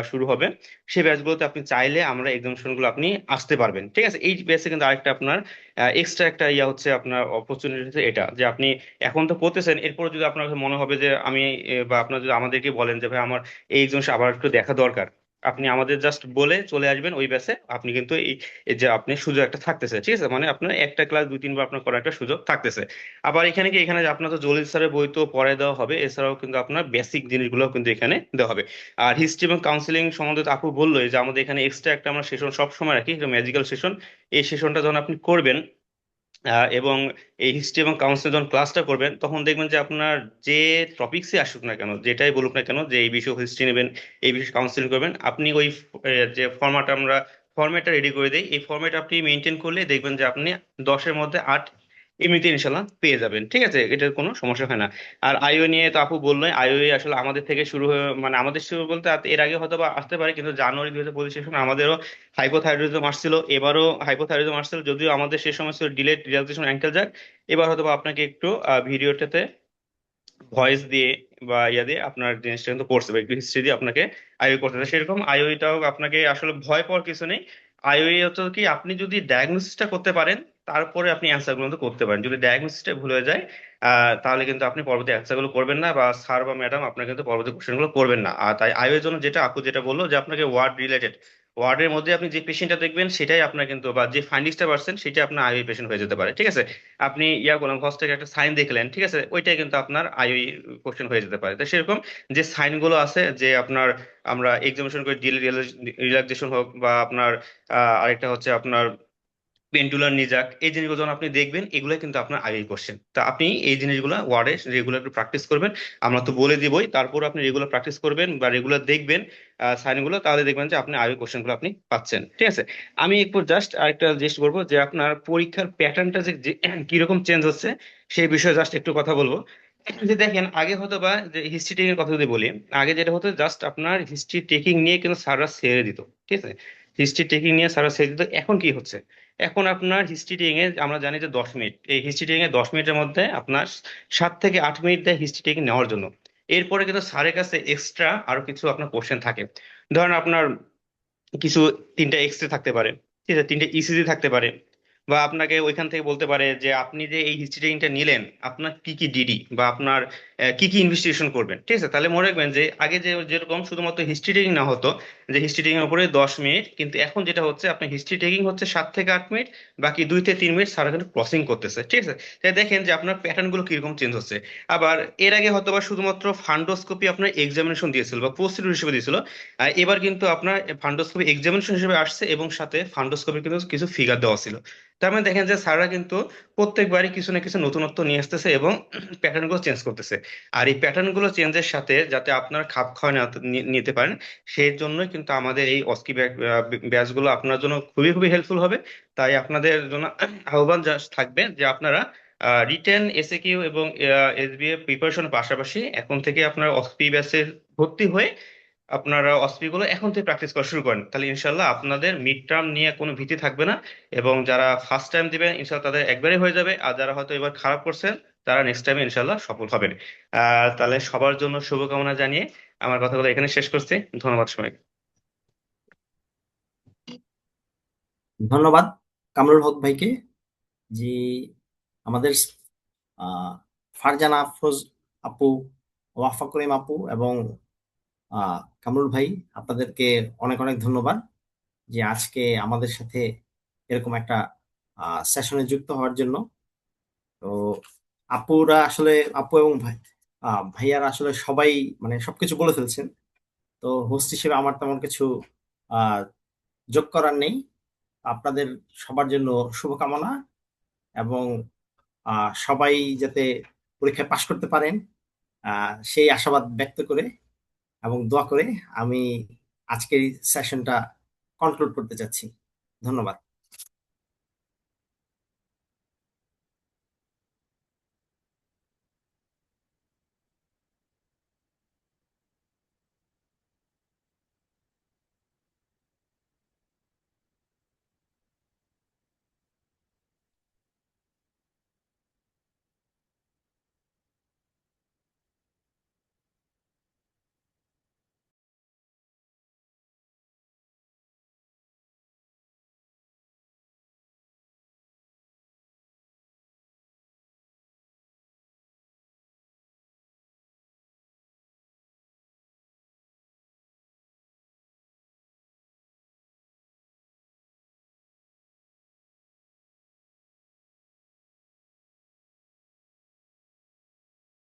শুরু হবে। সেই ব্যাচগুলোতে আপনি চাইলে আমরা এক্সামিনেশন গুলো আপনি আসতে পারবেন, ঠিক আছে। এই ব্যাচে কিন্তু আরেকটা আপনার এক্সট্রা একটা ইয়া হচ্ছে, আপনার অপরচুনিটি হচ্ছে এটা, যে আপনি এখন তো করতেছেন, এরপর যদি আপনার কাছে মনে হবে যে আমি বা আপনার যদি আমাদেরকে বলেন যে ভাই আমার এই জিনিসটা আবার একটু দেখা দরকার, আপনি আমাদের জাস্ট বলে চলে আসবেন ওই ব্যাচে। আপনি কিন্তু এই যে আপনি সুযোগ একটা থাকতেছে, ঠিক আছে, মানে আপনার একটা ক্লাস 2-3 বার আপনার করার একটা সুযোগ থাকতেছে। আবার এখানে কি, এখানে যে আপনার তো জলিল স্যারের বই তো পড়ায় দেওয়া হবে, এছাড়াও কিন্তু আপনার বেসিক জিনিসগুলো কিন্তু এখানে দেওয়া হবে। আর হিস্ট্রি এবং কাউন্সিলিং সম্বন্ধে তো আপু বললোই যে আমাদের এখানে এক্সট্রা একটা আমরা সেশন সব সময় রাখি, ম্যাজিক্যাল সেশন। এই সেশনটা যখন আপনি করবেন এবং এই হিস্ট্রি এবং কাউন্সিল যখন ক্লাসটা করবেন, তখন দেখবেন যে আপনার যে টপিক্সই আসুক না কেন, যেটাই বলুক না কেন, যে এই বিষয়ে হিস্ট্রি নেবেন, এই বিষয়ে কাউন্সিলিং করবেন, আপনি ওই যে ফরম্যাটটা রেডি করে দেই, এই ফরম্যাট আপনি মেনটেন করলে দেখবেন যে আপনি 10-এর মধ্যে 8 এমনিতে ইনশাল্লাহ পেয়ে যাবেন, ঠিক আছে, এটার কোনো সমস্যা হয় না। আর আইও নিয়ে তো আপু বললোই, আইও আসলে আমাদের থেকে শুরু হয়ে, মানে আমাদের শুরু বলতে এর আগে হয়তো বা আসতে পারে, কিন্তু জানুয়ারি 2025 সময় আমাদেরও হাইপোথাইরয়েডিজম আসছিল, এবারও হাইপোথাইরয়েডিজম আসছিল, যদিও আমাদের সে সময় ছিল ডিলেড রিয়ালাইজেশন অ্যাঙ্কেল জাগ। এবার হয়তো বা আপনাকে একটু ভিডিওটাতে ভয়েস দিয়ে বা ইয়া দিয়ে আপনার জিনিসটা কিন্তু করছে, বা একটু হিস্ট্রি দিয়ে আপনাকে আইও করতে হবে। সেরকম আইওটাও আপনাকে আসলে ভয় পাওয়ার কিছু নেই। আইওই হচ্ছে কি, আপনি যদি ডায়াগনোসিসটা করতে পারেন তারপরে আপনি অ্যান্সার গুলো তো করতে পারেন। যদি ডায়াগনোসিসটা ভুল হয়ে যায় তাহলে কিন্তু আপনি পরবর্তী অ্যান্সার গুলো করবেন না, বা স্যার বা ম্যাডাম আপনার কিন্তু পরবর্তী কোশ্চেন গুলো করবেন না। আর তাই আইও এর জন্য যেটা আপু যেটা বললো, যে আপনাকে ওয়ার্ড রিলেটেড, ওয়ার্ডের মধ্যে আপনি যে পেশেন্টটা দেখবেন সেটাই আপনার কিন্তু, বা যে ফাইন্ডিংসটা পাচ্ছেন সেটা আপনার আইও পেশেন্ট হয়ে যেতে পারে, ঠিক আছে। আপনি ইয়া করলেন হস থেকে একটা সাইন দেখলেন, ঠিক আছে, ওইটাই কিন্তু আপনার আইওই কোশ্চেন হয়ে যেতে পারে। তো সেরকম যে সাইন গুলো আছে, যে আপনার আমরা এক্সামিনেশন করে ডিল রিল্যাক্সেশন হোক, বা আপনার আরেকটা হচ্ছে আপনার পেন্ডুলার নিজাক, এই জিনিসগুলো যখন আপনি দেখবেন এগুলো কিন্তু আপনার আগেই কোশ্চেন। তা আপনি এই জিনিসগুলো ওয়ার্ডে রেগুলার একটু প্র্যাকটিস করবেন। আমরা তো বলে দিবই, তারপর আপনি রেগুলার প্র্যাকটিস করবেন বা রেগুলার দেখবেন সাইনগুলো, তাহলে দেখবেন যে আপনি আগে কোশ্চেনগুলো আপনি পাচ্ছেন, ঠিক আছে। আমি একটু জাস্ট আরেকটা জিনিস বলবো, যে আপনার পরীক্ষার প্যাটার্নটা যে কিরকম চেঞ্জ হচ্ছে সেই বিষয়ে জাস্ট একটু কথা বলবো। যে দেখেন, আগে হতো বা যে হিস্ট্রি টেকিং এর কথা যদি বলি, আগে যেটা হতো জাস্ট আপনার হিস্ট্রি টেকিং নিয়ে কিন্তু স্যাররা ছেড়ে দিত, ঠিক আছে, হিস্ট্রি টেকিং নিয়ে স্যাররা ছেড়ে দিত। এখন কি হচ্ছে, এখন আপনার হিস্ট্রি টেকিং এ আমরা জানি যে 10 মিনিট, এই হিস্ট্রি টেকিং এ 10 মিনিটের মধ্যে আপনার 7 থেকে 8 মিনিট দেয় হিস্ট্রি টেকিং নেওয়ার জন্য। এরপরে কিন্তু স্যারের কাছে এক্সট্রা আরো কিছু আপনার কোশ্চেন থাকে। ধরেন আপনার কিছু 3টা এক্সরে থাকতে পারে, ঠিক আছে, 3টে ইসিজি থাকতে পারে, বা আপনাকে ওইখান থেকে বলতে পারে যে আপনি যে এই হিস্ট্রি ট্রেনিংটা নিলেন আপনার কি কি ডিডি, বা আপনার কি কি ইনভেস্টিগেশন করবেন, ঠিক আছে। তাহলে মনে রাখবেন যে আগে যে যেরকম শুধুমাত্র হিস্ট্রি টেকিং না হতো, যে হিস্ট্রি টেকিং এর উপরে 10 মিনিট, কিন্তু এখন যেটা হচ্ছে আপনার হিস্ট্রি টেকিং হচ্ছে 7 থেকে 8 মিনিট, বাকি 2 থেকে 3 মিনিট সারা কিন্তু ক্রসিং করতেছে, ঠিক আছে। তাই দেখেন যে আপনার প্যাটার্ন গুলো কিরকম চেঞ্জ হচ্ছে। আবার এর আগে হয়তো বা শুধুমাত্র ফান্ডোস্কোপি আপনার এক্সামিনেশন দিয়েছিল বা প্রসিডিউর হিসেবে দিয়েছিল, এবার কিন্তু আপনার ফান্ডোস্কোপি এক্সামিনেশন হিসেবে আসছে, এবং সাথে ফান্ডোস্কোপি কিন্তু কিছু ফিগার দেওয়া ছিল। তার মানে দেখেন যে স্যাররা কিন্তু প্রত্যেকবারই কিছু না কিছু নতুনত্ব নিয়ে আসতেছে এবং প্যাটার্ন গুলো চেঞ্জ করতেছে। আর এই প্যাটার্ন গুলো চেঞ্জের সাথে যাতে আপনার খাপ খাওয়ায় নিতে পারেন, সেই জন্যই কিন্তু আমাদের এই অস্কি ব্যাচ গুলো আপনার জন্য খুবই খুবই হেল্পফুল হবে। তাই আপনাদের জন্য আহ্বান জাস্ট থাকবে যে আপনারা রিটেন এসএকিউ এবং এসবিএ প্রিপারেশনের পাশাপাশি এখন থেকে আপনার অস্পি ব্যাচে ভর্তি হয়ে আপনারা অস্পি গুলো এখন থেকে প্র্যাকটিস করা শুরু করেন, তাহলে ইনশাল্লাহ আপনাদের মিড টার্ম নিয়ে কোনো ভীতি থাকবে না। এবং যারা ফার্স্ট টাইম দিবেন ইনশাল্লাহ তাদের একবারে হয়ে যাবে, আর যারা হয়তো এবার খারাপ করছেন তারা নেক্সট টাইমে ইনশাল্লাহ সফল হবেন। তাহলে সবার জন্য শুভকামনা জানিয়ে আমার কথাগুলো এখানে শেষ করছি। ধন্যবাদ সবাইকে। ধন্যবাদ কামরুল হক ভাইকে, যে আমাদের আহ, ফারজানা আফরোজ আপু, ওয়াফা করিম আপু এবং কামরুল ভাই, আপনাদেরকে অনেক অনেক ধন্যবাদ যে আজকে আমাদের সাথে এরকম একটা সেশনে যুক্ত হওয়ার জন্য। তো আপুরা আসলে, আপু এবং ভাইয়ারা আসলে সবাই মানে সবকিছু বলে ফেলছেন। তো হোস্ট হিসেবে আমার তেমন কিছু আহ যোগ করার নেই। আপনাদের সবার জন্য শুভকামনা, এবং সবাই যাতে পরীক্ষায় পাশ করতে পারেন সেই আশাবাদ ব্যক্ত করে এবং দোয়া করে আমি আজকের সেশনটা কনক্লুড করতে চাচ্ছি। ধন্যবাদ।